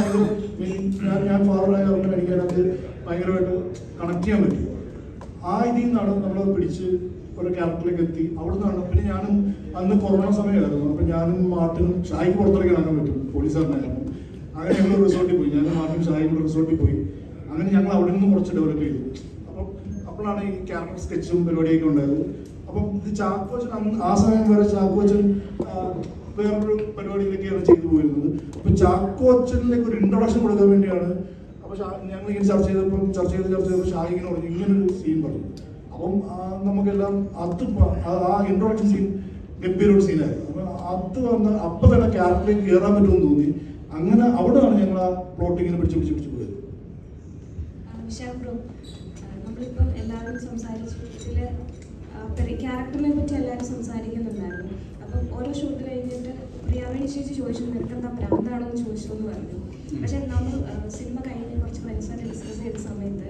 ഭയങ്കര ഞാൻ ഫാദറായ കാരണം എനിക്ക് അതിനകത്ത് ഭയങ്കരമായിട്ട് കണക്ട് ചെയ്യാൻ പറ്റും. ആ ഇതിൽ നിന്നാണ് നമ്മളത് പിടിച്ച് ഒരു ക്യാരക്ടറിലേക്ക് എത്തി. അവിടെ നിന്നാണ് പിന്നെ ഞാനും അന്ന് കൊറോണ സമയമായിരുന്നു. അപ്പം ഞാനും മാർട്ടിനും ഷായിക്ക് പുറത്തേക്ക് ഇറങ്ങാൻ പറ്റും, പോലീസുകാരനായിരുന്നു. അങ്ങനെ ഞങ്ങൾ റിസോർട്ടിൽ പോയി, ഞാനും മാർട്ടിനും ഷായിക്കും കൂടെ റിസോർട്ടിൽ പോയി. അങ്ങനെ ഞങ്ങൾ അവിടെ നിന്നും കുറച്ച് ഡെവലപ്പ് ചെയ്തു. അപ്പോഴാണ് ഈ ക്യാരക്ടർ സ്കെച്ചും പരിപാടിയൊക്കെ ഉണ്ടായത്. അപ്പം ഇത് ചാക്കോച്ചൻ ആ സമയം വരെ ചാക്കോച്ചൻ വേറൊരു പരിപാടിയിലൊക്കെയാണ് ചെയ്തു പോയിരുന്നത്. അപ്പം ചാക്കോച്ചനിലേക്ക് ഒരു ഇൻട്രൊഡക്ഷൻ കൊടുക്കാൻ വേണ്ടിയാണ്. അപ്പോൾ ഞങ്ങൾ ഇങ്ങനെ ചർച്ച ചെയ്തപ്പോൾ ഷായി ഇങ്ങനെ പറഞ്ഞു, ഇങ്ങനൊരു സീൻ പറഞ്ഞു. അപ്പം നമുക്കെല്ലാം ആ ഇൻട്രൊഡക്ഷൻ സീൻ ഗംഭീരൊരു സീനായിരുന്നു. അപ്പം അത് വന്ന് അപ്പം തന്നെ ക്യാരക്ടറിലേക്ക് കയറാൻ പറ്റുമെന്ന് തോന്നി. അങ്ങനെ അവിടെയാണ് ഞങ്ങൾ ആ പ്ലോട്ടിങ്ങിനെ പിടിച്ച് പോയത്. നമ്മളിപ്പം എല്ലാവരും സംസാരിച്ചു, ഇതിൽ ക്യാരക്ടറിനെ പറ്റി എല്ലാവരും സംസാരിക്കുന്നുണ്ടായിരുന്നു. അപ്പം ഓരോ ഷൂട്ട് കഴിഞ്ഞിട്ട് പ്രിയാവേണി ചേച്ചി ചോദിച്ചു, നിനക്കെന്താ ഭ്രാന്താണോ എന്ന് ചോദിച്ചു എന്ന് പറഞ്ഞു. പക്ഷെ നമ്മൾ സിനിമ കഴിഞ്ഞ് കുറച്ച് ഫ്രണ്ട്സായിട്ട് ഡിസ്കസ് ചെയ്ത സമയത്ത്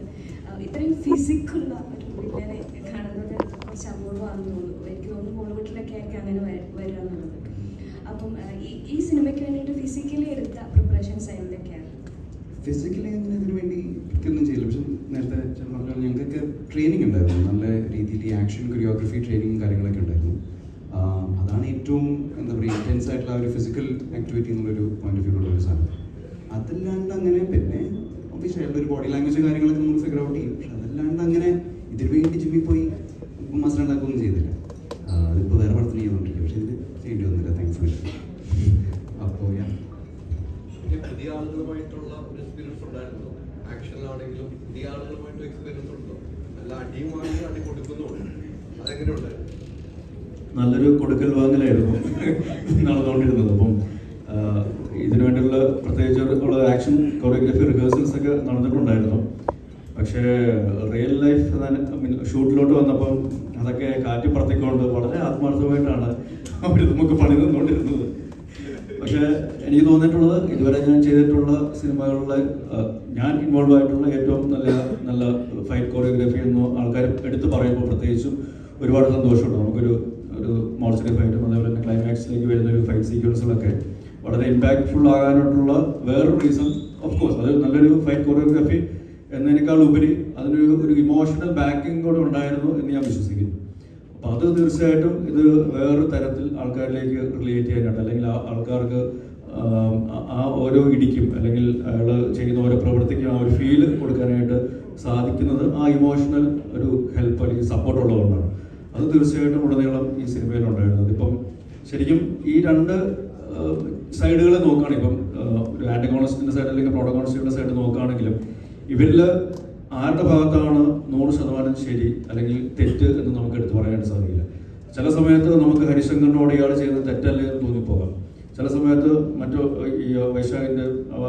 ഇത്രയും ഫിസിക്കുള്ള ഒരു വില്ലനെ കാണുന്നത് കുറച്ച് അപൂർവമാണെന്ന് തോന്നുന്നു. എനിക്ക് തോന്നുന്നു ബോളിവുഡിലൊക്കെ ആയിരിക്കും അങ്ങനെ വരിക എന്നുള്ളത്. അപ്പം ഈ സിനിമയ്ക്ക് വേണ്ടിയിട്ട് ഫിസിക്കലി എടുത്ത പ്രിപ്പറേഷൻസ് എന്തൊക്കെയാണ്? ഫിസിക്കലി ഇതിനു വേണ്ടി ഒന്നും ചെയ്യില്ല. പക്ഷെ നേരത്തെ പറഞ്ഞാൽ ഞങ്ങൾക്കൊക്കെ ട്രെയിനിങ് ഉണ്ടായിരുന്നു, നല്ല രീതിയിൽ ഈ ആക്ഷൻ കൊറിയോഗ്രഫി ട്രെയിനിങ്ങും കാര്യങ്ങളൊക്കെ ഉണ്ടായിരുന്നു. അതാണ് ഏറ്റവും എന്താ പറയുക ഇൻറ്റൻസ് ആയിട്ടുള്ള ഒരു ഫിസിക്കൽ ആക്ടിവിറ്റി എന്നുള്ളൊരു പോയിന്റ് ഓഫ് വ്യൂ ഉള്ള ഒരു സാധനം. അതല്ലാണ്ട് അങ്ങനെ പിന്നെ ഒഫീഷ്യൽ ഒരു ബോഡി ലാംഗ്വേജ് കാര്യങ്ങളൊക്കെ നമ്മൾ ഫിഗർ ഔട്ട് ചെയ്യും. പക്ഷെ അതല്ലാണ്ട് അങ്ങനെ ഇതിനു വേണ്ടി ജിമ്മിൽ പോയി മസിൽ ഉണ്ടാക്കുകയൊന്നും ചെയ്തില്ല. അതിപ്പോൾ വേറെ പടത്തിന് ചെയ്തുകൊണ്ടിരിക്കും, പക്ഷെ ഇത് ചെയ്യേണ്ടി വന്നില്ല താങ്ക്ഫുള്ളി. അപ്പോൾ പുതിയ ആളുകളുമായിട്ടുള്ള ഒരു എക്സ്പീരിയൻസ് ഉണ്ടായിരുന്നു. ആക്ഷനിലാണെങ്കിലും പുതിയ ആളുകളുമായിട്ട് എക്സ്പീരിയൻസ് ഉണ്ടോ? നല്ല അടിയുമാണെങ്കിൽ അടി കൊടുക്കുന്നുണ്ട്, അതെങ്ങനെ ഉണ്ടായിരുന്നു? നല്ലൊരു കൊടുക്കൽ വാങ്ങലായിരുന്നു നടന്നുകൊണ്ടിരുന്നത്. അപ്പം ഇതിനു വേണ്ടിയുള്ള പ്രത്യേകിച്ച് ഉള്ള ആക്ഷൻ കൊറിയോഗ്രാഫി റിഹേഴ്സൽസ് ഒക്കെ നടന്നിട്ടുണ്ടായിരുന്നു. പക്ഷേ റിയൽ ലൈഫ് ഷൂട്ടിലോട്ട് വന്നപ്പം അതൊക്കെ കാറ്റി പറത്തിക്കൊണ്ട് വളരെ ആത്മാർത്ഥമായിട്ടാണ് അവർ നമുക്ക് പണി തന്നുകൊണ്ടിരുന്നത്. പക്ഷേ എനിക്ക് തോന്നിയിട്ടുള്ളത് ഇതുവരെ ഞാൻ ചെയ്തിട്ടുള്ള സിനിമകളിലെ ഞാൻ ഇൻവോൾവ് ആയിട്ടുള്ള ഏറ്റവും നല്ല ഫൈറ്റ് കോറിയോഗ്രാഫി എന്ന് ആൾക്കാർ എടുത്ത് പറയുമ്പോൾ പ്രത്യേകിച്ചും ഒരുപാട് സന്തോഷമുണ്ട്. നമുക്കൊരു മോർച്ചറി ഫൈറ്റും അതേപോലെ തന്നെ ക്ലൈമാക്സിലേക്ക് വരുന്ന ഒരു ഫൈറ്റ് സീക്വൻസുകളൊക്കെ വളരെ ഇമ്പാക്റ്റ്ഫുൾ ആകാനായിട്ടുള്ള വേറൊരു റീസൺ ഓഫ് കോഴ്സ് അത് നല്ലൊരു ഫൈറ്റ് കോറിയോഗ്രാഫി എന്നതിനേക്കാൾ ഉപരി അതിനൊരു ഇമോഷണൽ ബാക്കിംഗ് കൂടെ ഉണ്ടായിരുന്നു എന്ന് ഞാൻ വിശ്വസിക്കുന്നു. അപ്പോൾ അത് തീർച്ചയായിട്ടും ഇത് വേറൊരു തരത്തിൽ ആൾക്കാരിലേക്ക് റിലേറ്റ് ചെയ്യാനായിട്ട് അല്ലെങ്കിൽ ആൾക്കാർക്ക് ആ ഓരോ ഇടിക്കും അല്ലെങ്കിൽ അയാൾ ചെയ്യുന്ന ഓരോ പ്രവൃത്തിക്കും ആ ഒരു ഫീല് കൊടുക്കാനായിട്ട് സാധിക്കുന്നത് ആ ഇമോഷണൽ ഒരു ഹെൽപ്പ് അല്ലെങ്കിൽ സപ്പോർട്ട് ഉള്ളതുകൊണ്ടാണ്. അത് തീർച്ചയായിട്ടും ഉടനീളം ഈ സിനിമയിലുണ്ടായിരുന്നത്. ഇപ്പം ശരിക്കും ഈ രണ്ട് സൈഡുകളെ നോക്കുകയാണെങ്കിൽ ഇപ്പം ഒരു ആന്റഗോണിസ്റ്റിൻ്റെ സൈഡ് അല്ലെങ്കിൽ പ്രോട്ടഗോണിസ്റ്റിൻ്റെ സൈഡ് നോക്കുകയാണെങ്കിലും ഇവരിൽ ആരുടെ ഭാഗത്താണ് 100% ശരി അല്ലെങ്കിൽ തെറ്റ് എന്ന് നമുക്ക് എടുത്തു പറയാൻ സാധിക്കില്ല. ചില സമയത്ത് നമുക്ക് ഹരിശങ്കറിനോട് ഇയാൾ ചെയ്യുന്നത് തെറ്റല്ലേ എന്ന് തോന്നിപ്പോകാം. ചില സമയത്ത് മറ്റു ഈ വൈശാഖിൻ്റെ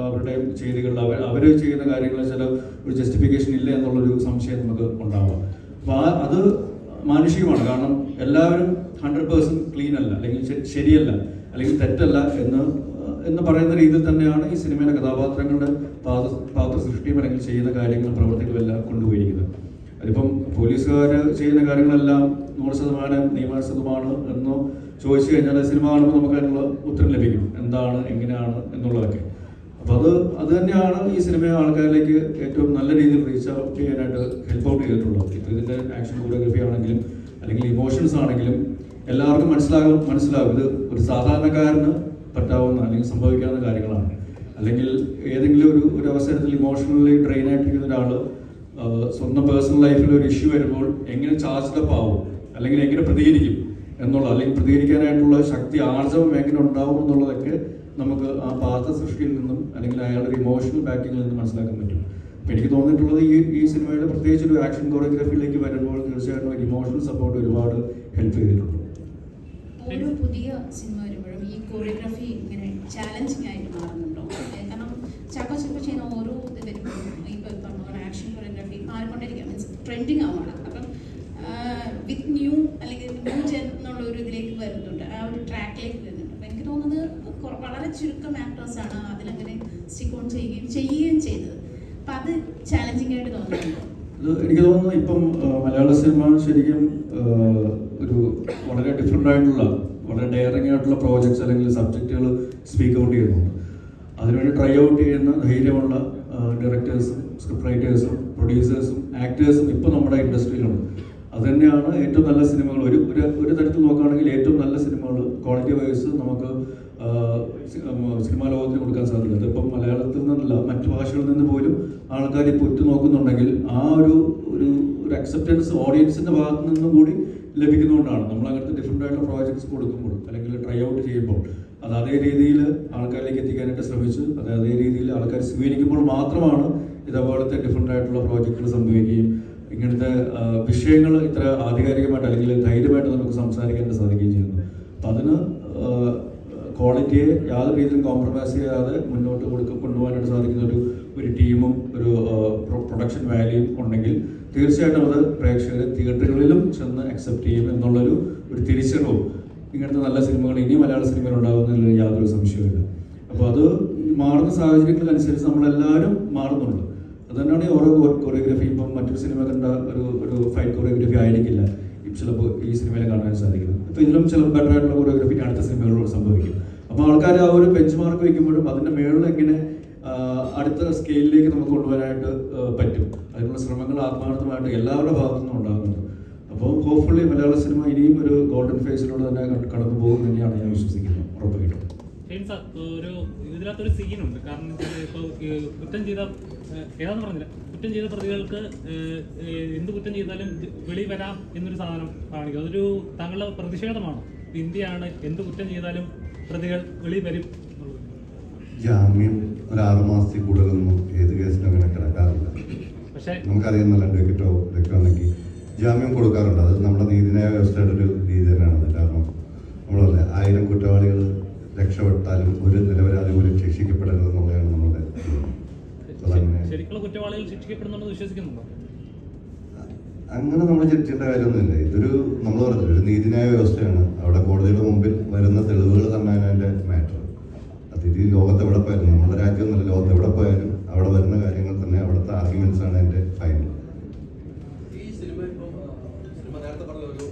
അവരുടെ ചെയ്തികളിൽ അവർ ചെയ്യുന്ന കാര്യങ്ങളിൽ ചില ഒരു ജസ്റ്റിഫിക്കേഷൻ ഇല്ല എന്നുള്ളൊരു സംശയം നമുക്ക് ഉണ്ടാവാം. അപ്പോൾ അത് മാനുഷികമാണ്. കാരണം എല്ലാവരും 100% ക്ലീൻ അല്ല അല്ലെങ്കിൽ ശരിയല്ല അല്ലെങ്കിൽ തെറ്റല്ല എന്ന് പറയുന്ന രീതിയിൽ തന്നെയാണ് ഈ സിനിമയിലെ കഥാപാത്രങ്ങളുടെ പാത്ര സൃഷ്ടിയും അല്ലെങ്കിൽ ചെയ്യുന്ന കാര്യങ്ങളും പ്രവർത്തികളും എല്ലാം കൊണ്ടുപോയിരിക്കുന്നത്. അതിപ്പം പോലീസുകാർ ചെയ്യുന്ന കാര്യങ്ങളെല്ലാം 100% നിയമാനുസൃതമാണ് എന്ന് ചോദിച്ചു കഴിഞ്ഞാൽ സിനിമ കാണുമ്പോൾ നമുക്ക് അതിനുള്ള ഉത്തരം ലഭിക്കും, എന്താണ് എങ്ങനെയാണ് എന്നുള്ളതൊക്കെ. അപ്പോൾ അത് തന്നെയാണ് ഈ സിനിമയെ ആൾക്കാരിലേക്ക് ഏറ്റവും നല്ല രീതിയിൽ റീച്ച് ഔട്ട് ചെയ്യാനായിട്ട് ഹെൽപ്പ് ഔട്ട് ചെയ്തിട്ടുള്ളത്. ഇപ്പോൾ ഇതിൻ്റെ ആക്ഷൻ കോറിയോഗ്രഫി ആണെങ്കിലും അല്ലെങ്കിൽ ഇമോഷൻസ് ആണെങ്കിലും എല്ലാവർക്കും മനസ്സിലാകും ഇത് ഒരു സാധാരണക്കാരന് പറ്റാവുന്ന അല്ലെങ്കിൽ സംഭവിക്കാവുന്ന കാര്യങ്ങളാണ്. അല്ലെങ്കിൽ ഏതെങ്കിലും ഒരു അവസരത്തിൽ ഇമോഷണലി ഡ്രെയിൻ ആയിട്ടിരിക്കുന്ന ഒരാൾ സ്വന്തം പേഴ്സണൽ ലൈഫിൽ ഒരു ഇഷ്യൂ വരുമ്പോൾ എങ്ങനെ ചാർജ്ഡ് അപ്പ് ആവും അല്ലെങ്കിൽ എങ്ങനെ പ്രതികരിക്കും എന്നുള്ള അല്ലെങ്കിൽ പ്രതികരിക്കാനായിട്ടുള്ള ശക്തി ആർജവം എങ്ങനെ ഉണ്ടാവും എന്നുള്ളതൊക്കെ നമുക്ക് ആ പാത്ര സൃഷ്ടിയിൽ നിന്നും അല്ലെങ്കിൽ അയാളുടെ ഒരു ഇമോഷണൽ ബാക്കിങ്ങിൽ നിന്നും മനസ്സിലാക്കാൻ പറ്റും. അപ്പോൾ എനിക്ക് തോന്നിയിട്ടുള്ളത് ഈ സിനിമയുടെ പ്രത്യേകിച്ച് ഒരു ആക്ഷൻ കോറിയോഗ്രാഫിയിലേക്ക് വരുമ്പോൾ തീർച്ചയായിട്ടും ഒരു ഇമോഷണൽ സപ്പോർട്ട് ഒരുപാട് ഹെൽപ്പ് ചെയ്തിട്ടുണ്ട്. ഓരോ പുതിയ സിനിമ വരുമ്പോഴും ഈ കോറിയോഗ്രാഫി ഇങ്ങനെ ചാലഞ്ചിങ് ആയിട്ട് മാറുന്നുണ്ടോ? കാരണം ചാക്കോ ചിലപ്പോൾ ചെയ്യുന്ന ഓരോ ഇത് വരുമ്പോഴും ഇപ്പോൾ പറഞ്ഞ ആക്ഷൻ കോറിയോഗ്രാഫി മാറിക്കൊണ്ടിരിക്കുക, മീൻസ് ട്രെൻഡിങ് ആവുകയാണ്. അപ്പം വിത്ത് ന്യൂ അല്ലെങ്കിൽ ന്യൂ ജെൻ എന്നുള്ള ഒരു ഇതിലേക്ക് വരുന്നുണ്ട്, ആ ഒരു ട്രാക്കിലേക്ക് വരുന്നുണ്ട്. അപ്പം എനിക്ക് തോന്നുന്നത് വളരെ ചുരുക്കം ആക്ടേഴ്സാണ് അതിലങ്ങനെ സ്റ്റിക്ക് ഓൺ ചെയ്യുകയും ചെയ്തത്. അപ്പം അത് ചാലഞ്ചിങ് ആയിട്ട് തോന്നുന്നുണ്ടോ? എനിക്ക് തോന്നുന്നു ഇപ്പം മലയാള സിനിമ ശരിക്കും ഒരു വളരെ ഡിഫറെൻ്റ് ആയിട്ടുള്ള വളരെ ഡെയറിങ് ആയിട്ടുള്ള പ്രോജക്ട്സ് അല്ലെങ്കിൽ സബ്ജക്റ്റുകൾ സ്പീക്ക് ഔട്ട് ചെയ്യുന്നുണ്ട്. അതിനുവേണ്ടി ട്രൈ ഔട്ട് ചെയ്യുന്ന ധൈര്യമുള്ള ഡയറക്ടേഴ്സും സ്ക്രിപ്റ്റ് റൈറ്റേഴ്സും പ്രൊഡ്യൂസേഴ്സും ആക്ടേഴ്സും ഇപ്പോൾ നമ്മുടെ ഇൻഡസ്ട്രിയിലുണ്ട്. അതുതന്നെയാണ് ഏറ്റവും നല്ല സിനിമകൾ. ഒരു തരത്തിൽ നോക്കുകയാണെങ്കിൽ ഏറ്റവും നല്ല സിനിമകൾ ക്വാളിറ്റി വൈസ് നമുക്ക് സിനിമാ ലോകത്തിന് കൊടുക്കാൻ സാധിക്കുന്നത്. ഇപ്പം മലയാളത്തിൽ നിന്നല്ല മറ്റു ഭാഷകളിൽ നിന്ന് പോലും ആൾക്കാർ ഇപ്പോൾ ഉറ്റുനോക്കുന്നുണ്ടെങ്കിൽ ആ ഒരു അക്സെപ്റ്റൻസ് ഓഡിയൻസിൻ്റെ ഭാഗത്തു നിന്നും കൂടി ലഭിക്കുന്നതുകൊണ്ടാണ് നമ്മൾ അങ്ങനത്തെ ഡിഫറെൻ്റ് ആയിട്ടുള്ള പ്രോജക്ട്സ് കൊടുക്കുമ്പോൾ അല്ലെങ്കിൽ ട്രൈ ഔട്ട് ചെയ്യുമ്പോൾ അത് അതേ രീതിയിൽ ആൾക്കാരിലേക്ക് എത്തിക്കാനായിട്ട് ശ്രമിച്ച് അതേ രീതിയിൽ ആൾക്കാർ സ്വീകരിക്കുമ്പോൾ മാത്രമാണ് ഇതേപോലത്തെ ഡിഫറെൻ്റ് ആയിട്ടുള്ള പ്രോജക്റ്റുകൾ സംഭവിക്കുകയും ഇങ്ങനത്തെ വിഷയങ്ങൾ ഇത്ര ആധികാരികമായിട്ട് അല്ലെങ്കിൽ ധൈര്യമായിട്ട് നമുക്ക് സംസാരിക്കാനായിട്ട് സാധിക്കുകയും ചെയ്യുന്നത്. അപ്പം അതിന് ക്വാളിറ്റിയെ യാതൊരു രീതിയിലും കോംപ്രമൈസ് ചെയ്യാതെ മുന്നോട്ട് കൊണ്ടുപോകാനായിട്ട് സാധിക്കുന്ന ഒരു ടീമും ഒരു പ്രൊഡക്ഷൻ വാല്യൂയും ഉണ്ടെങ്കിൽ തീർച്ചയായിട്ടും അത് പ്രേക്ഷകർ തിയേറ്ററുകളിലും ചെന്ന് അക്സെപ്റ്റ് ചെയ്യും എന്നുള്ളൊരു തിരിച്ചറിവും ഇങ്ങനത്തെ നല്ല സിനിമകൾ ഇനി മലയാള സിനിമയിൽ ഉണ്ടാകുന്നതിൽ യാതൊരു സംശയവുമില്ല. അപ്പോൾ അത് മാറുന്ന സാഹചര്യങ്ങളനുസരിച്ച് നമ്മളെല്ലാവരും മാറുന്നുണ്ട്. അതുതന്നെയാണ് ഈ ഓരോ കൊറിയോഗ്രാഫി. ഇപ്പം മറ്റൊരു സിനിമ കണ്ട ഒരു ഫൈറ്റ് കൊറിയോഗ്രാഫി ആയിരിക്കില്ല ചിലപ്പോൾ ഈ സിനിമയിൽ കാണാൻ സാധിക്കുന്നത്. ഇപ്പോൾ ഇതിലും ചില ബെറ്റർ ആയിട്ടുള്ള കൊറിയോഗ്രാഫി അടുത്ത സിനിമകളിൽ സംഭവിക്കും. അപ്പോൾ ആൾക്കാർ ആ ഒരു ബെഞ്ച് മാർക്ക് വയ്ക്കുമ്പോഴും അതിൻ്റെ മേളിൽ എങ്ങനെ അടുത്ത സ്കെയിലിലേക്ക് നമുക്ക് കൊണ്ടുപോകാനായിട്ട് പറ്റും അതിനുള്ള ശ്രമങ്ങൾ ആത്മാർത്ഥമായിട്ട് എല്ലാവരുടെ ഭാഗത്തു നിന്നും ഉണ്ടാകുന്നുണ്ട്. അപ്പോൾ ഹോപ്പ്ഫുള്ളി മലയാള സിനിമ ഇനിയും ഒരു ഗോൾഡൻ ഫേസിലൂടെ തന്നെ കടന്നു പോകും തന്നെയാണ് ഞാൻ വിശ്വസിക്കുന്നത്. ഉറപ്പായിട്ടും ഇതിനകത്തൊരു സീനുണ്ട്. കാരണം ഇപ്പോൾ കുറ്റം ചെയ്ത ഏതാന്ന് പറഞ്ഞില്ല, കുറ്റം ചെയ്ത പ്രതികൾക്ക് എന്ത് കുറ്റം ചെയ്താലും വെളി വരാം എന്നൊരു സാധനം കാണിക്കും. അതൊരു താങ്കളുടെ പ്രതിഷേധമാണോ? ഇന്ത്യയാണ് എന്ത് കുറ്റം ചെയ്താലും പ്രതികൾ വെളി വരും. ജാമ്യം ഒരു 6 മാസത്തിൽ കൂടുതലൊന്നും ഏത് കേസിനും അങ്ങനെ കിടക്കാറില്ല. പക്ഷേ നമുക്കറിയാം നല്ല അഡ്വക്കേറ്റോ ഉണ്ടെങ്കിൽ ജാമ്യം കൊടുക്കാറുണ്ട്. അത് നമ്മുടെ നീതിന്യായ വ്യവസ്ഥയുടെ ഒരു രീതി തന്നെയാണ്. കാരണം നമ്മളല്ലേ 1000 കുറ്റവാളികൾ രക്ഷപ്പെട്ടാലും ഒരു നിരപരാധി പോലും ശിക്ഷിക്കപ്പെടരുത് എന്നുള്ളതാണ് നമ്മുടെ. അതങ്ങനെ ശരിക്കുള്ള കുറ്റവാളികൾ ശിക്ഷിക്കപ്പെടുന്നുണ്ടെന്ന് വിശ്വസിക്കുന്നുണ്ടോ? അങ്ങനെ നമ്മൾ ചിന്തിക്കേണ്ട കാര്യമൊന്നുമില്ല. ഇതൊരു നമ്മൾ പറഞ്ഞില്ല, ഒരു നീതിന്യായ വ്യവസ്ഥയാണ്. അവിടെ കോടതിയുടെ മുമ്പിൽ വരുന്ന തെളിവുകൾ തന്നെയാണ് അതിൻ്റെ മാറ്റർ. അത് ഇത് ലോകത്ത് എവിടെ പോയാലും, നമ്മുടെ രാജ്യമൊന്നുമല്ല, ലോകത്ത് എവിടെ പോയാലും അവിടെ വരുന്ന കാര്യങ്ങൾ തന്നെ, അവിടുത്തെ ആർഗ്യുമെന്റ്സ് ആണ് അതിൻ്റെ ഫൈനൽ. ഈ സിനിമ ഇപ്പം സിനിമ നേരത്തെ പറഞ്ഞ ഒരു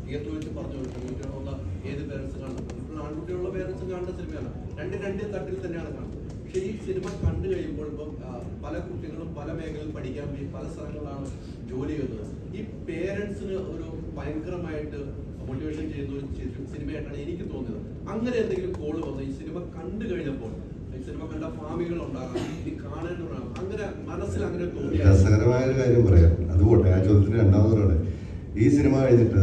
തിയേറ്ററിൽ വെച്ച് പറഞ്ഞു പെൺകുട്ടികളുള്ള ഏത് പേരൻസ് കാണുന്നത്, ഇപ്പോൾ ആൺകുട്ടികളുള്ള പേരൻസും കാണുന്ന സിനിമയാണ്. രണ്ട് തട്ടിൽ തന്നെയാണ് കാണുന്നത്. പക്ഷേ ഈ സിനിമ കണ്ടു കഴിയുമ്പോൾ ഇപ്പം പല കുട്ടികളും പല മേഖലയിൽ പഠിക്കാൻ പോയി പല സ്ഥലങ്ങളിലാണ് ജോലി ചെയ്യുന്നത്. ഈ പേരൻസിന് ഒരു ഭയങ്കരമായിട്ട് മോട്ടിവേഷൻ ചെയ്യുന്ന ഒരു സിനിമയായിട്ടാണ് എനിക്ക് തോന്നിയത്. അങ്ങനെ എന്തെങ്കിലും കോള് വന്നു ഈ സിനിമ കണ്ടു കഴിഞ്ഞപ്പോൾ, ഈ സിനിമ കണ്ട ഫാമികൾ ഉണ്ടാകാം, ഈ കാണാൻ അങ്ങനെ മനസ്സിൽ അങ്ങനെ തോന്നി? രസകരമായ ഒരു കാര്യം പറയാം, അത് പോട്ടെ. ആ ചോദ്യത്തിന് രണ്ടാമതോടെ, ഈ സിനിമ കഴിഞ്ഞിട്ട്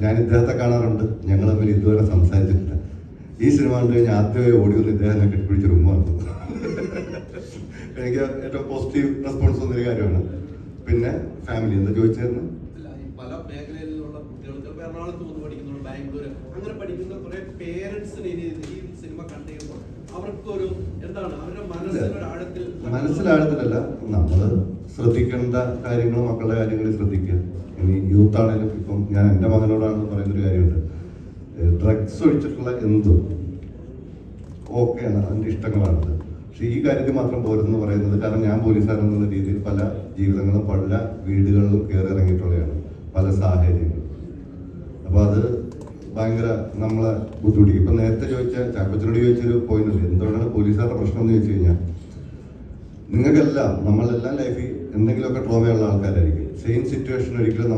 ഞാൻ ഇദ്ദേഹത്തെ കാണാറുണ്ട്, ഞങ്ങൾ തമ്മിൽ ഇതുവരെ സംസാരിച്ചിട്ടില്ല. ഈ സിനിമ കണ്ടു കഴിഞ്ഞാൽ ആദ്യമേ ഓടി വന്ന് ഇദ്ദേഹം എന്നെ കെട്ടിപ്പിടിച്ച് റൂം വന്നു. എനിക്ക് ഏറ്റവും പോസിറ്റീവ് റെസ്പോൺസ് വന്നൊരു കാര്യമാണ്. പിന്നെ ഫാമിലി എന്താ ചോദിച്ചായിരുന്നു? പല മേഖലയിലുള്ള കുട്ടികൾ ചിലപ്പോൾ എറണാകുളത്ത് വന്ന് പഠിക്കുന്നുണ്ട്, ബാംഗ്ലൂർ അങ്ങനെ പഠിക്കുന്ന കുറെ പേരൻസിന് ഈ സിനിമ കണ്ടു കഴിയുമ്പോൾ അവർക്കൊരു എന്താണ് അവരുടെ മനസ്സിലാഴത്തിലല്ല, നമ്മൾ ശ്രദ്ധിക്കേണ്ട കാര്യങ്ങൾ മക്കളുടെ കാര്യങ്ങളിൽ ശ്രദ്ധിക്കുക. ഇനി യൂത്ത് ആണെങ്കിലും ഇപ്പം ഞാൻ എൻ്റെ മകനോടാണ് പറയുന്നൊരു കാര്യമുണ്ട്, ഡ്രഗ്സ് ഒഴിച്ചിട്ടുള്ള എന്തും ഓക്കെയാണ്, അതിൻ്റെ ഇഷ്ടങ്ങളാണത്. പക്ഷെ ഈ കാര്യത്തിൽ മാത്രം പോരെന്ന് പറയുന്നത്, കാരണം ഞാൻ പോലീസുകാരെന്നുള്ള രീതിയിൽ പല ജീവിതങ്ങളും പല വീടുകളിലും കയറി ഇറങ്ങിയിട്ടുള്ളതാണ്, പല സാഹചര്യങ്ങളും. അപ്പോൾ അത് ഭയങ്കര നമ്മളെ ബുദ്ധിമുട്ടിക്കും. ഇപ്പം നേരത്തെ ചാക്കോച്ചനോട് ചോദിച്ചൊരു പോയിന്റ് ഉണ്ട്, എന്തുകൊണ്ടാണ് പോലീസുകാരുടെ പ്രശ്നം എന്ന് ചോദിച്ചു കഴിഞ്ഞാൽ, നിങ്ങൾക്കെല്ലാം നമ്മളെല്ലാം ലൈഫിൽ എന്തെങ്കിലുമൊക്കെ ട്രോമയുള്ള ആൾക്കാരായിരിക്കും. സെയിം സിറ്റുവേഷൻ ഒരിക്കലും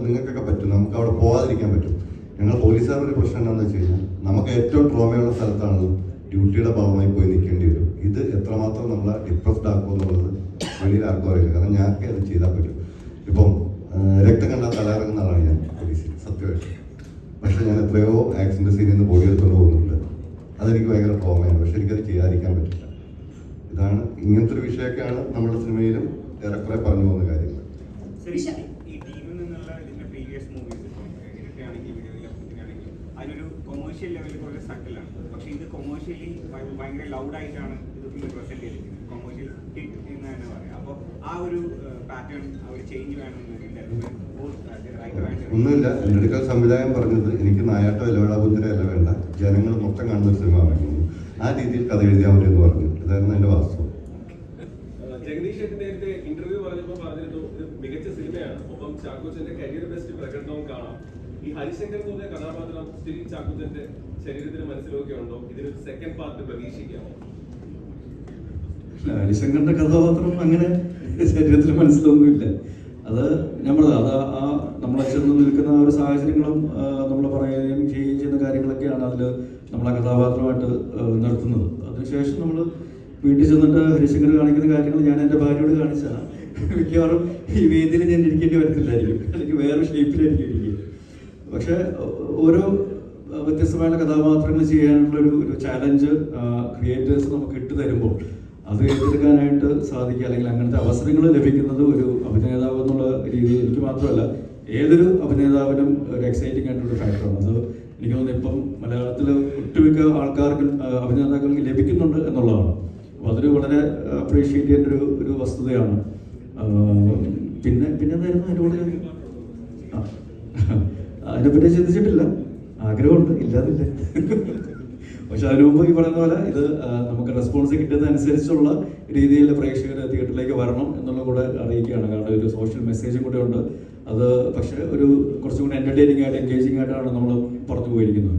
നിങ്ങൾക്കൊക്കെ പറ്റും, നമുക്ക് അവിടെ പോകാതിരിക്കാൻ പറ്റും. ഞങ്ങൾ പോലീസുകാരുടെ ഒരു പ്രശ്നം എന്താണെന്ന് വെച്ച് കഴിഞ്ഞാൽ, നമുക്ക് ഏറ്റവും ട്രോമയുള്ള സ്ഥലത്താണല്ലോ ഡ്യൂട്ടിയുടെ ഭാഗമായി പോയി നിൽക്കേണ്ടി വരും. ഇത് എത്രമാത്രം നമ്മളെ ഡിപ്രസ്ഡ് ആക്കും എന്നുള്ളത് വെളിയിൽ ആർക്കും അറിയില്ല, കാരണം ഞങ്ങൾക്ക് അത് ചെയ്താൽ പറ്റും. ഇപ്പം രക്തം കണ്ടാൽ തലയിറങ്ങുന്ന ആളാണ് ഞാൻ പോലീസിൽ, സത്യമായിട്ട്. പക്ഷെ ഞാൻ എത്രയോ ആക്സിഡന്റ് സീനിൽ നിന്ന് ബോഡി എടുത്തുകൊണ്ട് പോകുന്നുണ്ട്. അതെനിക്ക് ഭയങ്കര ട്രോമയാണ്, പക്ഷെ എനിക്കത് ചെയ്യാതിരിക്കാൻ പറ്റില്ല. ഇതാണ് ഇങ്ങനത്തെ ഒരു വിഷയമൊക്കെയാണ് നമ്മുടെ സിനിമയിലും ഏറെക്കുറെ പറഞ്ഞു പോകുന്ന കാര്യങ്ങൾ. ഈ ടീമിൽ നിന്നുള്ള ഇതിന്റെ പ്രീവിയസ് മൂവീസ് ഇപ്പം ഇതൊക്കെയാണെങ്കിൽ വീഡിയോയിലാണെങ്കിൽ അതിനൊരു കൊമേഴ്ഷ്യൽ ലെവലിൽ കുറച്ച് സട്ടിലാണ്. പക്ഷെ ഇത് കൊമേഴ്ഷ്യലി ഭയങ്കര ലൗഡായിട്ടാണ് ഇത് പ്രസന്റ് ചെയ്തിരിക്കുന്നത്. കൊമേഴ്ഷ്യൽ ഹിറ്റ് എന്ന് തന്നെ പറയാം. അപ്പോൾ ആ ഒരു പാറ്റേൺ ആ ഒരു ചേഞ്ച് വേണമെന്ന് ഒന്നുമില്ല. എൻ്റെ അടുക്കൽ സംവിധായകൻ പറഞ്ഞത്, എനിക്ക് നായാട്ടോ ഇലവേളാബുദ്ധിര അല്ല വേണ്ട, ജനങ്ങൾ മൊത്തം കാണുന്ന ഒരു സിനിമ വേണം, ആ രീതിയിൽ കഥ എഴുതിയാൽ മതി എന്ന് പറഞ്ഞു. ഇതായിരുന്നു എൻ്റെ വാസ്തവം. ജഗദീഷ് ചേട്ടൻ്റെ ഇന്റർവ്യൂ പറഞ്ഞപ്പോൾ പറഞ്ഞിരുന്നു ഇത് മികച്ച സിനിമയാണ്, ഒപ്പം ചാക്കോച്ചന്റെ കരിയർ ബെസ്റ്റ് പ്രകടനവും കാണാം. ഈ ഹരിശങ്കർ എന്ന് പറഞ്ഞ കഥാപാത്രം സ്റ്റിൽ ചാക്കോച്ചന്റെ ശരീരത്തിന് മനസ്സിലൊക്കെ ഉണ്ടോ? ഇതിനൊരു സെക്കൻഡ് പാർട്ട് പ്രതീക്ഷിക്കാമോ? ഹരിശങ്കറിന്റെ കഥാപാത്രം അങ്ങനെ ശരീരത്തിൽ മനസ്സിലൊന്നുമില്ല. അത് ഞാൻ പറഞ്ഞത്, അത് ആ നമ്മളെ ചെന്ന് നിൽക്കുന്ന ആ ഒരു സാഹചര്യങ്ങളും നമ്മൾ പറയുകയും ചെയ്യുകയും ചെയ്യുന്ന കാര്യങ്ങളൊക്കെയാണ് അതിൽ നമ്മളെ കഥാപാത്രമായിട്ട് നിർത്തുന്നത്. അതിനുശേഷം നമ്മൾ വീട്ടിൽ ചെന്നിട്ട് ഹരിശങ്കർ കാണിക്കുന്ന കാര്യങ്ങൾ ഞാൻ എൻ്റെ ഭാര്യയോട് കാണിച്ചാൽ മിക്കവാറും ഈ വേദിയിൽ ഞാൻ ഇരിക്കേണ്ടി വരത്തില്ലായിരിക്കും, അല്ലെങ്കിൽ വേറെ ഷേപ്പിലായിരിക്കും ഇരിക്കുക. പക്ഷെ ഓരോ വ്യത്യസ്തമായ കഥാപാത്രങ്ങൾ ചെയ്യാനുള്ളൊരു ചാലഞ്ച് ക്രിയേറ്റേഴ്സ് നമുക്ക് ഇട്ട് തരുമ്പോൾ അത് ഏറ്റെടുക്കാനായിട്ട് സാധിക്കുക, അല്ലെങ്കിൽ അങ്ങനത്തെ അവസരങ്ങൾ ലഭിക്കുന്നത് ഒരു അഭിനേതാവ് എന്നുള്ള രീതിയിൽ എനിക്ക് മാത്രമല്ല ഏതൊരു അഭിനേതാവിനും ഒരു എക്സൈറ്റിംഗ് ആയിട്ടുള്ള ഫാക്ടറാണ്. അത് എനിക്ക് തോന്നുന്നു ഇപ്പം മലയാളത്തിൽ ഒട്ടുമിക്ക ആൾക്കാർക്ക് അഭിനേതാക്കൾക്ക് ലഭിക്കുന്നുണ്ട് എന്നുള്ളതാണ്. അപ്പോൾ അതൊരു വളരെ അപ്രീഷിയേറ്റ് ചെയ്യേണ്ട ഒരു വസ്തുതയാണ്. പിന്നെ എന്തായിരുന്നു അതിനോട് അതിനെപ്പറ്റി ചിന്തിച്ചിട്ടില്ല, ആഗ്രഹമുണ്ട്, ഇല്ലാതില്ല. പക്ഷെ അതിനു മുമ്പ് ഈ പറയുന്ന പോലെ ഇത് നമുക്ക് റെസ്പോൺസ് കിട്ടുന്നതനുസരിച്ചുള്ള രീതിയിൽ പ്രേക്ഷകർ തിയേറ്ററിലേക്ക് വരണം എന്നുള്ള കൂടെ അറിയിക്കുകയാണ്. കാരണം ഒരു സോഷ്യൽ മെസ്സേജും കൂടെ ഉണ്ട്. അത് പക്ഷേ ഒരു കുറച്ചും കൂടി എൻ്റർടൈനിങ് ആയിട്ട് എൻഗേജിങ് ആയിട്ടാണ് നമ്മൾ പറഞ്ഞു പോയിരിക്കുന്നത്.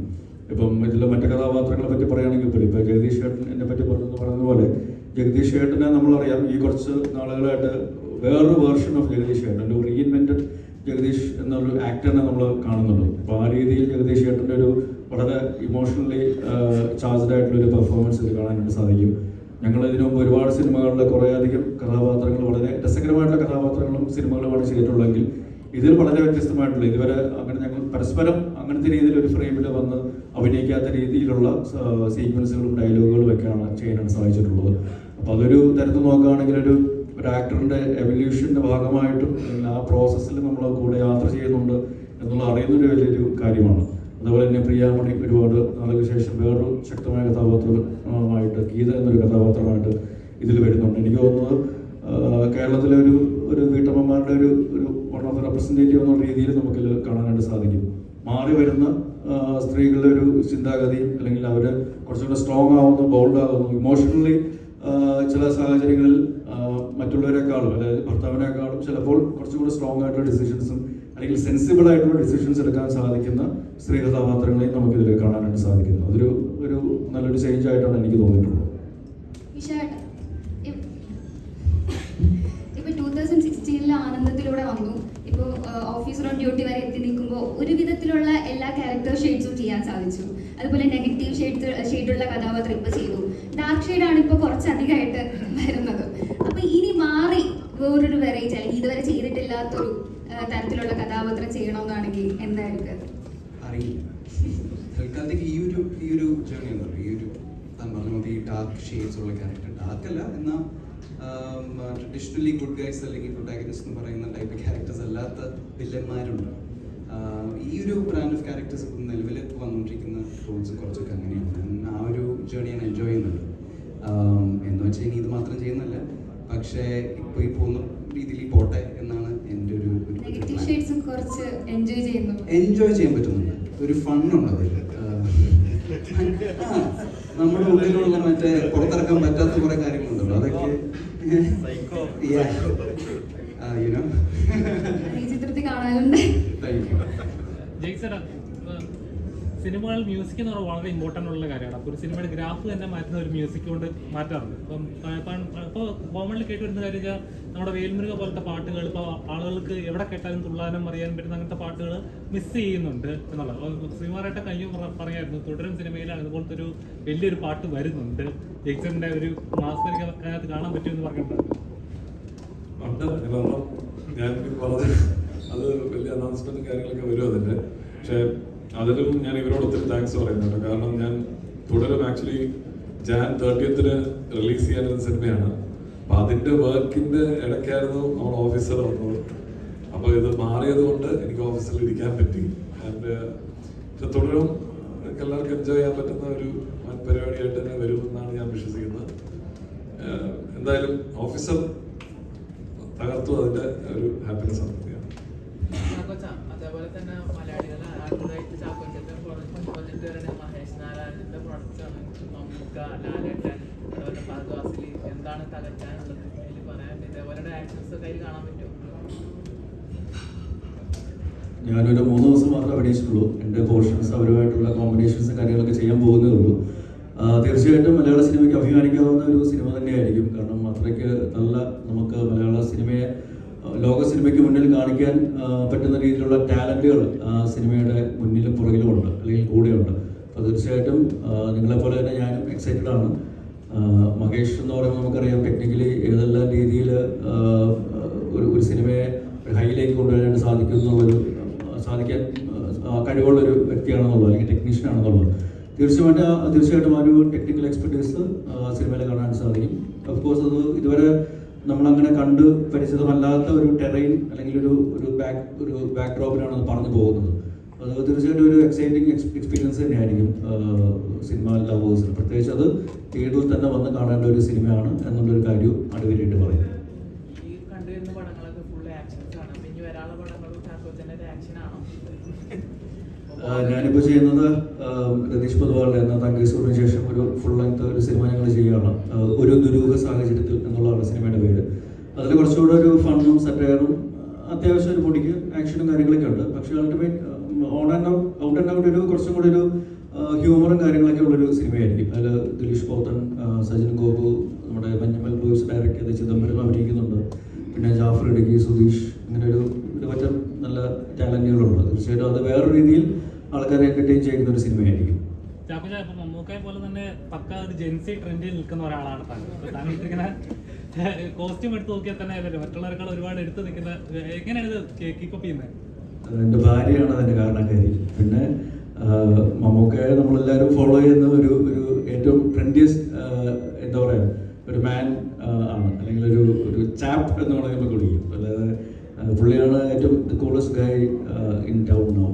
ഇപ്പം ഇതിൽ മറ്റു കഥാപാത്രങ്ങളെ പറ്റി പറയുകയാണെങ്കിൽ ഇപ്പം ജഗദീഷ് ചേട്ടനെ പറ്റി പറയുന്ന പോലെ ജഗദീഷ് ചേട്ടനെ നമ്മളറിയാം, ഈ കുറച്ച് നാളുകളായിട്ട് വേറൊരു വേർഷൻ ഓഫ് ജഗദീഷ് ചേട്ടൻ, ഒരു റീഇൻവെൻറ്റഡ് ജഗദീഷ് എന്നൊരു ആക്ടറിനെ നമ്മൾ കാണുന്നുണ്ട്. അപ്പോൾ ആ രീതിയിൽ ജഗദീഷ് ചേട്ടൻ്റെ ഒരു വളരെ ഇമോഷണലി ചാർജ്ഡ് ആയിട്ടുള്ളൊരു പെർഫോമൻസ് ഇത് കാണാനായിട്ട് സാധിക്കും. ഞങ്ങൾ ഇതിനു മുമ്പ് ഒരുപാട് സിനിമകളിലെ കുറേയധികം കഥാപാത്രങ്ങൾ, വളരെ രസകരമായിട്ടുള്ള കഥാപാത്രങ്ങളും സിനിമകളുമാണ് ചെയ്തിട്ടുള്ളതെങ്കിൽ ഇതിൽ വളരെ വ്യത്യസ്തമായിട്ടുള്ള, ഇതുവരെ അങ്ങനെ ഞങ്ങൾ പരസ്പരം അങ്ങനത്തെ രീതിയിൽ ഒരു ഫ്രെയിമിൽ വന്ന് അഭിനയിക്കാത്ത രീതിയിലുള്ള സീക്വൻസുകളും ഡയലോഗുകളും ഒക്കെയാണ് ചെയ്യാനായിട്ട് സാധിച്ചിട്ടുള്ളത്. അപ്പോൾ അതൊരു തരത്തിൽ നോക്കുകയാണെങ്കിൽ ഒരു ആക്ടറിൻ്റെ എവല്യൂഷൻ്റെ ഭാഗമായിട്ടും ആ പ്രോസസ്സിൽ നമ്മൾ കൂടെ യാത്ര ചെയ്യുന്നുണ്ട് എന്നുള്ള അറിയുന്നൊരു വലിയൊരു കാര്യമാണ്. അതുപോലെ തന്നെ പ്രിയാമണി ഒരുപാട് നാളുകൾക്ക് ശേഷം വേറൊരു ശക്തമായ കഥാപാത്രമായിട്ട് ഗീത എന്നൊരു കഥാപാത്രമായിട്ട് ഇതിൽ വരുന്നുണ്ട്. എനിക്ക് തോന്നുന്നത് കേരളത്തിലെ ഒരു വീട്ടമ്മമാരുടെ ഒരു വൺ ഓഫ് ദ റെപ്രസെൻറ്റേറ്റീവ് എന്നുള്ള രീതിയിൽ നമുക്കിത് കാണാനായിട്ട് സാധിക്കും. മാറി വരുന്ന സ്ത്രീകളുടെ ഒരു ചിന്താഗതി, അല്ലെങ്കിൽ അവർ കുറച്ചുകൂടെ സ്ട്രോങ് ആവുന്നു, ബോൾഡ് ആകുന്നു, ഇമോഷണലി ചില സാഹചര്യങ്ങളിൽ മറ്റുള്ളവരെക്കാളും, അതായത് ഭർത്താവിനേക്കാളും ചിലപ്പോൾ കുറച്ചുകൂടി സ്ട്രോങ് ആയിട്ടുള്ള ഡിസിഷൻസും അല്ലെങ്കിൽ സെൻസിബിൾ ആയിട്ടുള്ള ഡിസിഷൻസ് എടുക്കാൻ സാധിക്കുന്ന സ്ത്രീ കഥാപാത്രങ്ങളെയും നമുക്കിതിൽ കാണാനായിട്ട് സാധിക്കുന്നു. ഒരു നല്ലൊരു ചേഞ്ച് ആയിട്ടാണ് എനിക്ക് തോന്നിയിട്ടുള്ളത്. ഇപ്പൊ 2016 ആനന്ദത്തിലൂടെ വന്നു, ഇപ്പോൾ ഓഫീസർ ഓൺ ഡ്യൂട്ടി വരെ എത്തി നിൽക്കുമ്പോൾ ഒരു വിധത്തിലുള്ള എല്ലാ ക്യാരക്ടർ ഷെയ്ഡ്സും ചെയ്യാൻ സാധിച്ചു. അതുപോലെ നെഗറ്റീവ് ഷെയ്ഡുള്ള കഥാപാത്രം ഇപ്പോൾ ചെയ്തു. ഡാർക്ക് ഷെയ്ഡാണ് ഇപ്പോൾ കുറച്ചധികമായിട്ട് വരുന്നത്. അപ്പൊ ഇനി മാറി വേറൊരു വെറൈറ്റി, അല്ലെങ്കിൽ ഇതുവരെ ചെയ്തിട്ടില്ലാത്തൊരു തരത്തിലുള്ള കഥാപാത്രം ചെയ്യണമെന്നാണെങ്കിൽ എന്തായിരിക്കും? അറിയില്ല. തൽക്കാലത്തേക്ക് ഈ ഒരു ജേർണി എന്താ പറയുക, ഈ ഒരു പറഞ്ഞ ഈ ഡാർക്ക് ഷെയ്ഡ്സ് ഉള്ള ക്യാരക്ടർ, ഡാർക്ക് അല്ല എന്നാൽ ട്രഡീഷണലി ഗുഡ് ഗൈസ് അല്ലെങ്കിൽ പ്രൊട്ടാഗനിസ്റ്റ് എന്ന് പറയുന്ന ടൈപ്പ് ക്യാരക്ടേഴ്സ് അല്ലാത്ത വില്ലന്മാരുണ്ട്. ഈ ഒരു ബ്രാൻഡ് ഓഫ് ക്യാരക്ടേഴ്സ് ഇപ്പം നിലവിൽ വന്നുകൊണ്ടിരിക്കുന്ന റോൾസ് കുറച്ചൊക്കെ അങ്ങനെയാണ്. ആ ഒരു ജേർണി ഞാൻ എൻജോയ് ചെയ്യുന്നുണ്ട്. എന്ന് വെച്ചാൽ ഇനി ഇത് മാത്രം ചെയ്യുന്നില്ല, പക്ഷേ ഇപ്പോൾ ഈ പോകുന്ന രീതിയിൽ പോട്ടെ എന്നാണ് എൻ്റെ ഒരു എൻജോയ് ചെയ്യാൻ പറ്റുന്നുണ്ട്. ഒരു ഫണ്ണുണ്ട് അതിൽ. നമ്മുടെ ഉള്ളിലുള്ള മറ്റേ പുറത്തിറക്കാൻ പറ്റാത്ത കുറെ കാര്യങ്ങളുണ്ടല്ലോ, അതൊക്കെ ചിത്രത്തിൽ കാണാനുണ്ട്. സിനിമകൾ മ്യൂസിക് എന്ന് പറഞ്ഞാൽ വളരെ ഇമ്പോർട്ടൻ്റ് ഉള്ള കാര്യമാണ്. അപ്പോൾ ഒരു സിനിമയുടെ ഗ്രാഫ് തന്നെ മാറ്റുന്ന ഒരു മ്യൂസിക് കൊണ്ട് മാറ്റാറുണ്ട്. ഇപ്പോൾ കോമൺലി കേട്ട് വരുന്ന കാര്യം വെച്ചാൽ നമ്മുടെ വേൽമുരുക പോലത്തെ പാട്ടുകൾ ഇപ്പോൾ ആളുകൾക്ക് എവിടെ കേട്ടാലും തുള്ളാനും അറിയാൻ പറ്റുന്ന അങ്ങനത്തെ പാട്ടുകൾ മിസ് ചെയ്യുന്നുണ്ട് എന്നുള്ളത്. ശ്രീമാറായിട്ട് കഴിഞ്ഞു പറയായിരുന്നു, തുടരും സിനിമയിലാണ് ഇതുപോലത്തെ ഒരു വലിയൊരു പാട്ട് വരുന്നുണ്ട്. ജെയ്സന്റെ ഒരു മാസ്മരിക അതിനകത്ത് കാണാൻ പറ്റുമെന്ന് പറഞ്ഞിട്ടുണ്ട്. ഞാൻ വളരെ അത് വലിയ അനൗൺസ്മെന്റും കാര്യങ്ങളൊക്കെ വരും അതിൻ്റെ. പക്ഷേ അതിലും ഞാൻ ഇവരോട് ഒത്തിരി താങ്ക്സ് പറയുന്നുണ്ട്. കാരണം ഞാൻ തുടരും ആക്ച്വലി Jan 30th റിലീസ് ചെയ്യാനൊരു സിനിമയാണ്. അപ്പം അതിൻ്റെ വർക്കിൻ്റെ ഇടയ്ക്കായിരുന്നു നമ്മൾ ഓഫീസർ വന്നത്. അപ്പോൾ ഇത് മാറിയത് കൊണ്ട് എനിക്ക് ഓഫീസിൽ ഇരിക്കാൻ പറ്റി. ആൻഡ് തുടരും എല്ലാവർക്കും എൻജോയ് ചെയ്യാൻ പറ്റുന്ന ഒരു പരിപാടിയായിട്ട് തന്നെ വരുമെന്നാണ് ഞാൻ വിശ്വസിക്കുന്നത്. എന്തായാലും ഓഫീസർ തകർത്തു, അതിൻ്റെ ഒരു ഹാപ്പിനെസ് ആണ്. അതേപോലെ തന്നെ മലയാളികളെ ആദ്യമായിട്ട് ചാക്കോച്ചന്റെ പ്രൊജക്ട് വരുന്ന മഹേഷ് നാരായണന്റെ പ്രൊഡക്ട്സ് ആണ്. മമ്മൂക്ക, ലാലേട്ടൻ, അതുപോലെ ഫഹദ് ഫാസിൽ. എന്താണ് തകർക്കാനുള്ളത് അതിൽ പറയാൻ? ഇതേപോലെ ആക്ഷൻസ് കയ്യിൽ കാണാൻ പറ്റുമോ? ഞാനൊരു 3 ദിവസം മാത്രമേ അഭിനയിച്ചിട്ടുള്ളൂ. എൻ്റെ പോർഷൻസ് അവരുമായിട്ടുള്ള കോമ്പിനേഷൻസും കാര്യങ്ങളൊക്കെ ചെയ്യാൻ പോകുന്നേ ഉള്ളൂ. തീർച്ചയായിട്ടും മലയാള സിനിമയ്ക്ക് അഭിമാനിക്കാവുന്ന ഒരു സിനിമ തന്നെയായിരിക്കും. കാരണം അത്രയ്ക്ക് നല്ല നമുക്ക് മലയാള സിനിമയെ ലോക സിനിമയ്ക്ക് മുന്നിൽ കാണിക്കാൻ പറ്റുന്ന രീതിയിലുള്ള ടാലൻറ്റുകൾ സിനിമയുടെ മുന്നിലും പുറകിലും ഉണ്ട്, അല്ലെങ്കിൽ കൂടെയുണ്ട്. അപ്പോൾ തീർച്ചയായിട്ടും നിങ്ങളെപ്പോലെ തന്നെ ഞാനും എക്സൈറ്റഡ് ആണ്. മഹേഷ് എന്ന് പറയുമ്പോൾ നമുക്കറിയാം ടെക്നിക്കലി ഏതെല്ലാം രീതിയിൽ ഒരു സിനിമയെ ഹൈയിലേക്ക് കൊണ്ടുവരാനായിട്ട് സാധിക്കാൻ കഴിവുള്ളൊരു വ്യക്തിയാണെന്നുള്ളത്, അല്ലെങ്കിൽ ടെക്നീഷ്യനാണെന്നുള്ളത്. തീർച്ചയായിട്ടും ആ ഒരു ടെക്നിക്കൽ എക്സ്പെർട്ടീസ് സിനിമയിൽ കാണാൻ സാധിക്കും. ഓഫ് കോഴ്സ് അത് ഇതുവരെ നമ്മളങ്ങനെ കണ്ട് പരിചിതമല്ലാത്ത ഒരു ടെറൈൻ അല്ലെങ്കിൽ ഒരു ബാക്ക് ഡ്രോപ്പിലാണ് അത് പറഞ്ഞു പോകുന്നത്. അത് തീർച്ചയായിട്ടും ഒരു എക്സൈറ്റിംഗ് എക്സ്പീരിയൻസ് തന്നെയായിരിക്കും സിനിമ ലവേഴ്സിന്. പ്രത്യേകിച്ച് അത് തിയേറ്ററിൽ തന്നെ വന്ന് കാണേണ്ട ഒരു സിനിമയാണ് എന്നുള്ളൊരു കാര്യം അടിവരായിട്ട് പറയുന്നത്. ഞാനിപ്പോൾ ചെയ്യുന്നത് രതീഷ് പൊതുവാളുടെ എന്ന തങ്കേശ്വറിന് ശേഷം ഒരു ഫുൾ ലെങ്ത് ഒരു സിനിമ ഞങ്ങൾ ചെയ്യുകയാണ്. ഒരു ദുരൂഹ സാഹചര്യത്തിൽ എന്നുള്ളതാണ് സിനിമയുടെ പേര്. അതിൽ കുറച്ചുകൂടെ ഒരു ഫണ്ണും സറ്റയറും അത്യാവശ്യം ഒരു പൊടിക്ക് ആക്ഷനും കാര്യങ്ങളൊക്കെ ഉണ്ട്. പക്ഷേ അൾട്ടിമേറ്റ് ഔട്ട് ആൻഡ് ഔട്ട് ഒരു കുറച്ചും കൂടി ഒരു ഹ്യൂമറും കാര്യങ്ങളൊക്കെ ഉള്ളൊരു സിനിമയായിരിക്കും. അതിൽ ദിലീഷ് പോത്തൻ, സജിൻ ഗോപു, നമ്മുടെ മഞ്ഞമ്മൽ ബോയ്സ് ഡയറക്റ്റ് ചെയ്ത് ചിദംബരം അഭിനയിക്കുന്നുണ്ട്. പിന്നെ ജാഫർ ഇടുക്കി, സുധീഷ്, അങ്ങനെ ഒരു പറ്റം നല്ല ടാലന്റുകളുണ്ട്. തീർച്ചയായിട്ടും അത് വേറൊരു രീതിയിൽ ആൾക്കാരെ എൻ്റർടൈൻ ചെയ്യുന്ന ഒരു സിനിമയായിരിക്കും. മമ്മൂക്കയെ പോലെ തന്നെ പക്ക ഒരു ജെൻസി ട്രെൻഡിൽ നിൽക്കുന്ന ഒരാളാണ് താങ്കൾ. ഇങ്ങനെ കോസ്റ്റ്യൂം എടുത്ത് നോക്കിയാൽ തന്നെ മറ്റുള്ളവരെക്കാൾ ഒരുപാട് എടുത്ത് നിൽക്കുന്ന, എങ്ങനെയാണ് ഇത് കീപ്പപ്പ് ചെയ്യുന്നത്? എൻ്റെ ഭാര്യയാണ് അതിൻ്റെ കാരണക്കാരി. പിന്നെ മമ്മൂക്കയെ നമ്മളെല്ലാവരും ഫോളോ ചെയ്യുന്ന ഒരു ഏറ്റവും ട്രെൻഡിയസ്റ്റ് എന്താ പറയുക ഒരു മാൻ ആണ്, അല്ലെങ്കിൽ ഒരു ചാപ്പ് എന്ന് പറയുമ്പോൾ കുടിക്കും. അല്ലാതെ പുള്ളിയാണ് ഏറ്റവും coolest Guy in town now.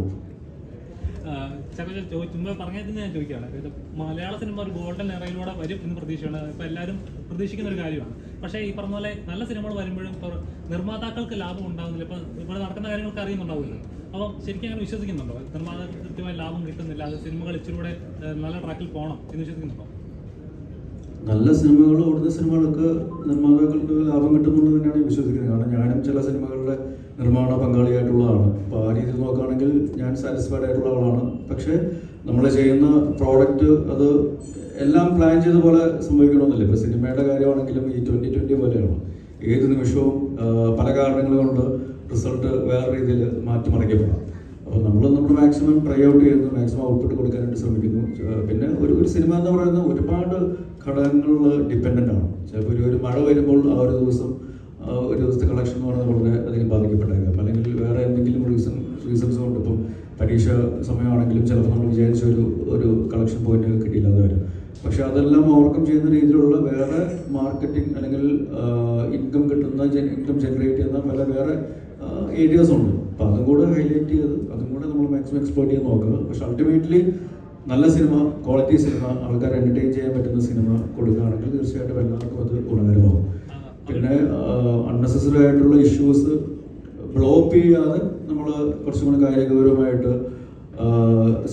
ചുമ്മാ പറഞ്ഞതിന് ഞാൻ ചോദിക്കുകയാണ്, ഇത് മലയാള സിനിമ ഒരു ഗോൾഡൻ എറയിലൂടെ വരും എന്ന് പ്രതീക്ഷയാണ്. ഇപ്പം എല്ലാവരും പ്രതീക്ഷിക്കുന്ന ഒരു കാര്യമാണ്. പക്ഷേ ഈ പറഞ്ഞ പോലെ നല്ല സിനിമകൾ വരുമ്പോഴും ഇപ്പോൾ നിർമ്മാതാക്കൾക്ക് ലാഭം ഉണ്ടാകുന്നില്ല. ഇപ്പം ഇവിടെ നടക്കുന്ന കാര്യങ്ങൾക്ക് അറിയുന്നുണ്ടാവില്ല. അപ്പം ശരിക്കും അങ്ങനെ വിശ്വസിക്കുന്നുണ്ടോ? നിർമ്മാതാക്കൾക്ക് കൃത്യമായ ലാഭം കിട്ടുന്നില്ല, അത് സിനിമകൾ ഇച്ചിലൂടെ നല്ല ട്രാക്കിൽ പോകണം എന്ന് വിശ്വസിക്കുന്നുണ്ടോ? നല്ല സിനിമകൾ, ഓടുന്ന സിനിമകളൊക്കെ നിർമ്മാതാക്കൾക്ക് ലാഭം കിട്ടുന്നുള്ളത് തന്നെയാണ് വിശ്വസിക്കുന്നത്. കാരണം ഞാനും ചില സിനിമകളുടെ നിർമ്മാണ പങ്കാളിയായിട്ടുള്ളതാണ്. അപ്പോൾ ആ രീതിയിൽ നോക്കുകയാണെങ്കിൽ ഞാൻ സാറ്റിസ്ഫൈഡ് ആയിട്ടുള്ള ആളാണ്. പക്ഷേ നമ്മൾ ചെയ്യുന്ന പ്രോഡക്റ്റ് അത് എല്ലാം പ്ലാൻ ചെയ്ത പോലെ സംഭവിക്കണമെന്നില്ല. ഇപ്പോൾ സിനിമയുടെ കാര്യമാണെങ്കിലും ഈ 2020 പോലെയാണ്. ഏത് നിമിഷവും പല കാരണങ്ങൾ കൊണ്ട് റിസൾട്ട് വേറെ രീതിയിൽ മാറ്റിമറിക്കപ്പെടാം. അപ്പോൾ നമ്മൾ നമ്മുടെ മാക്സിമം ട്രൈ ഔട്ട് ചെയ്യുന്നു, മാക്സിമം ഔട്ട്പുട്ട് കൊടുക്കാനായിട്ട് ശ്രമിക്കുന്നു. പിന്നെ ഒരു സിനിമ എന്ന് പറയുന്നത് ഒരുപാട് ഘടകങ്ങൾ ഡിപ്പെൻഡൻ്റ് ആണ്. ചിലപ്പോൾ ഒരു മഴ വരുമ്പോൾ ആ ഒരു ദിവസത്തെ കളക്ഷൻ എന്ന് പറയുന്നത് വളരെ അധികം ബാധിക്കപ്പെട്ടേക്കാം. അല്ലെങ്കിൽ വേറെ എന്തെങ്കിലും റീസൺസ് കൊണ്ട് ഇപ്പം പരീക്ഷ സമയമാണെങ്കിലും ചിലപ്പോൾ നമ്മൾ വിചാരിച്ച ഒരു കളക്ഷൻ പോയിന്റ് കിട്ടിയില്ലാതെ വരും. പക്ഷെ അതെല്ലാം ഓവർകം ചെയ്യുന്ന രീതിയിലുള്ള വേറെ മാർക്കറ്റിംഗ് അല്ലെങ്കിൽ ഇൻകം ജനറേറ്റ് ചെയ്യുന്ന പല വേറെ ഏരിയാസ് ഉണ്ട്. അപ്പം അതും കൂടെ ഹൈലൈറ്റ് ചെയ്ത് അതും കൂടെ നമ്മൾ മാക്സിമം എക്സ്പ്ലോർട്ട് ചെയ്ത് നോക്കുക. പക്ഷെ അൾട്ടിമേറ്റ്ലി നല്ല സിനിമ, ക്വാളിറ്റി സിനിമ, ആൾക്കാരെ എൻ്റർടൈൻ ചെയ്യാൻ പറ്റുന്ന സിനിമ കൊടുക്കുകയാണെങ്കിൽ തീർച്ചയായിട്ടും എല്ലാവർക്കും അത് ഗുണകരമാകും. പിന്നെ അൺനെസസറി ആയിട്ടുള്ള ഇഷ്യൂസ് ബ്ലോക്ക് ചെയ്യാതെ നമ്മൾ കുറച്ചും കൂടി കാര്യഗൗരവമായിട്ട്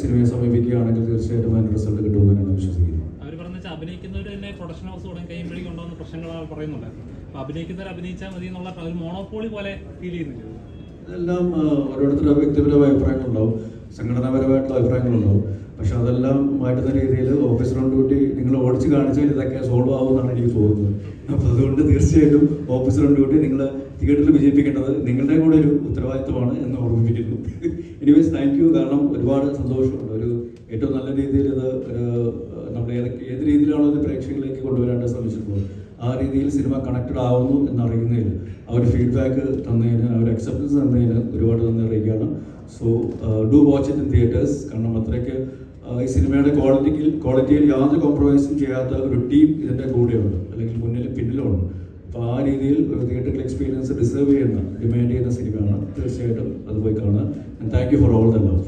സിനിമയെ സമീപിക്കുകയാണെങ്കിൽ തീർച്ചയായിട്ടും അതിൻ്റെ റിസൾട്ട് കിട്ടുമെന്ന് ഞാൻ വിശ്വസിക്കുന്നു. അവർ പറഞ്ഞ അഭിനയിക്കുന്നവർ തന്നെ പ്രൊഡക്ഷൻ ഹൗസ് തുടങ്ങി കഴിയുമ്പോഴേക്കും ഉണ്ടാകുന്ന പ്രശ്നങ്ങൾ പറയുന്നുണ്ടായിരുന്നു. അപ്പോൾ അഭിനയിക്കുന്നവർ അഭിനയിച്ചാൽ മതി എന്നുള്ള ഒരു മോണോപോളി പോലെ ഫീൽ ചെയ്യുന്നില്ല. ഇതെല്ലാം ഓരോരുത്തരുടെ വ്യക്തിപരമായ അഭിപ്രായങ്ങളുണ്ടാവും, സംഘടനാപരമായിട്ടുള്ള അഭിപ്രായങ്ങളുണ്ടാവും. പക്ഷെ അതെല്ലാം മാറ്റുന്ന രീതിയിൽ ഓഫീസർ ഓൺ ഡ്യൂട്ടി നിങ്ങൾ ഓടിച്ച് കാണിച്ചാൽ ഇതൊക്കെ സോൾവ് ആവുമെന്നാണ് എനിക്ക് തോന്നുന്നത്. അപ്പോൾ അതുകൊണ്ട് തീർച്ചയായിട്ടും ഓഫീസർ ഓൺ ഡ്യൂട്ടി നിങ്ങൾ തിയേറ്ററിൽ വിജയിപ്പിക്കേണ്ടത് നിങ്ങളുടെ കൂടെ ഒരു ഉത്തരവാദിത്തമാണ് എന്ന് ഓർമ്മിപ്പിക്കുന്നു. Anyways thank you. കാരണം ഒരുപാട് സന്തോഷമുണ്ട്. ഒരു ഏറ്റവും നല്ല രീതിയിൽ ഇത് നമ്മൾ ഏത് രീതിയിലാണോ ഇത് പ്രേക്ഷകരിലേക്ക് കൊണ്ടുവരാൻ ശ്രമിച്ചിട്ടുള്ളത് ആ രീതിയിൽ സിനിമ കണക്റ്റഡ് ആവുന്നു എന്നറിയുന്നതിൽ, ആ ഒരു ഫീഡ്ബാക്ക് തന്നതിന്, ആ ഒരു അക്സെപ്റ്റൻസ് തന്നതിന് ഒരുപാട് നന്ദി അറിയിക്കുകയാണ്. So do watch it in theatres. കാരണം അത്രയ്ക്ക് ഈ സിനിമയുടെ ക്വാളിറ്റിയിൽ യാതൊരു കോംപ്രമൈസും ചെയ്യാത്ത ഒരു ടീം ഇതിൻ്റെ കൂടെയുണ്ട്, അല്ലെങ്കിൽ മുന്നിലും പിന്നിലുമുണ്ട്. അപ്പോൾ ആ രീതിയിൽ ഒരു തിയേറ്ററിൽ എക്സ്പീരിയൻസ് ഡിസേർവ് ചെയ്യുന്ന, ഡിമാൻഡ് ചെയ്യുന്ന സിനിമയാണ്. തീർച്ചയായിട്ടും അത് പോയി കാണുക. And thank you for all the love.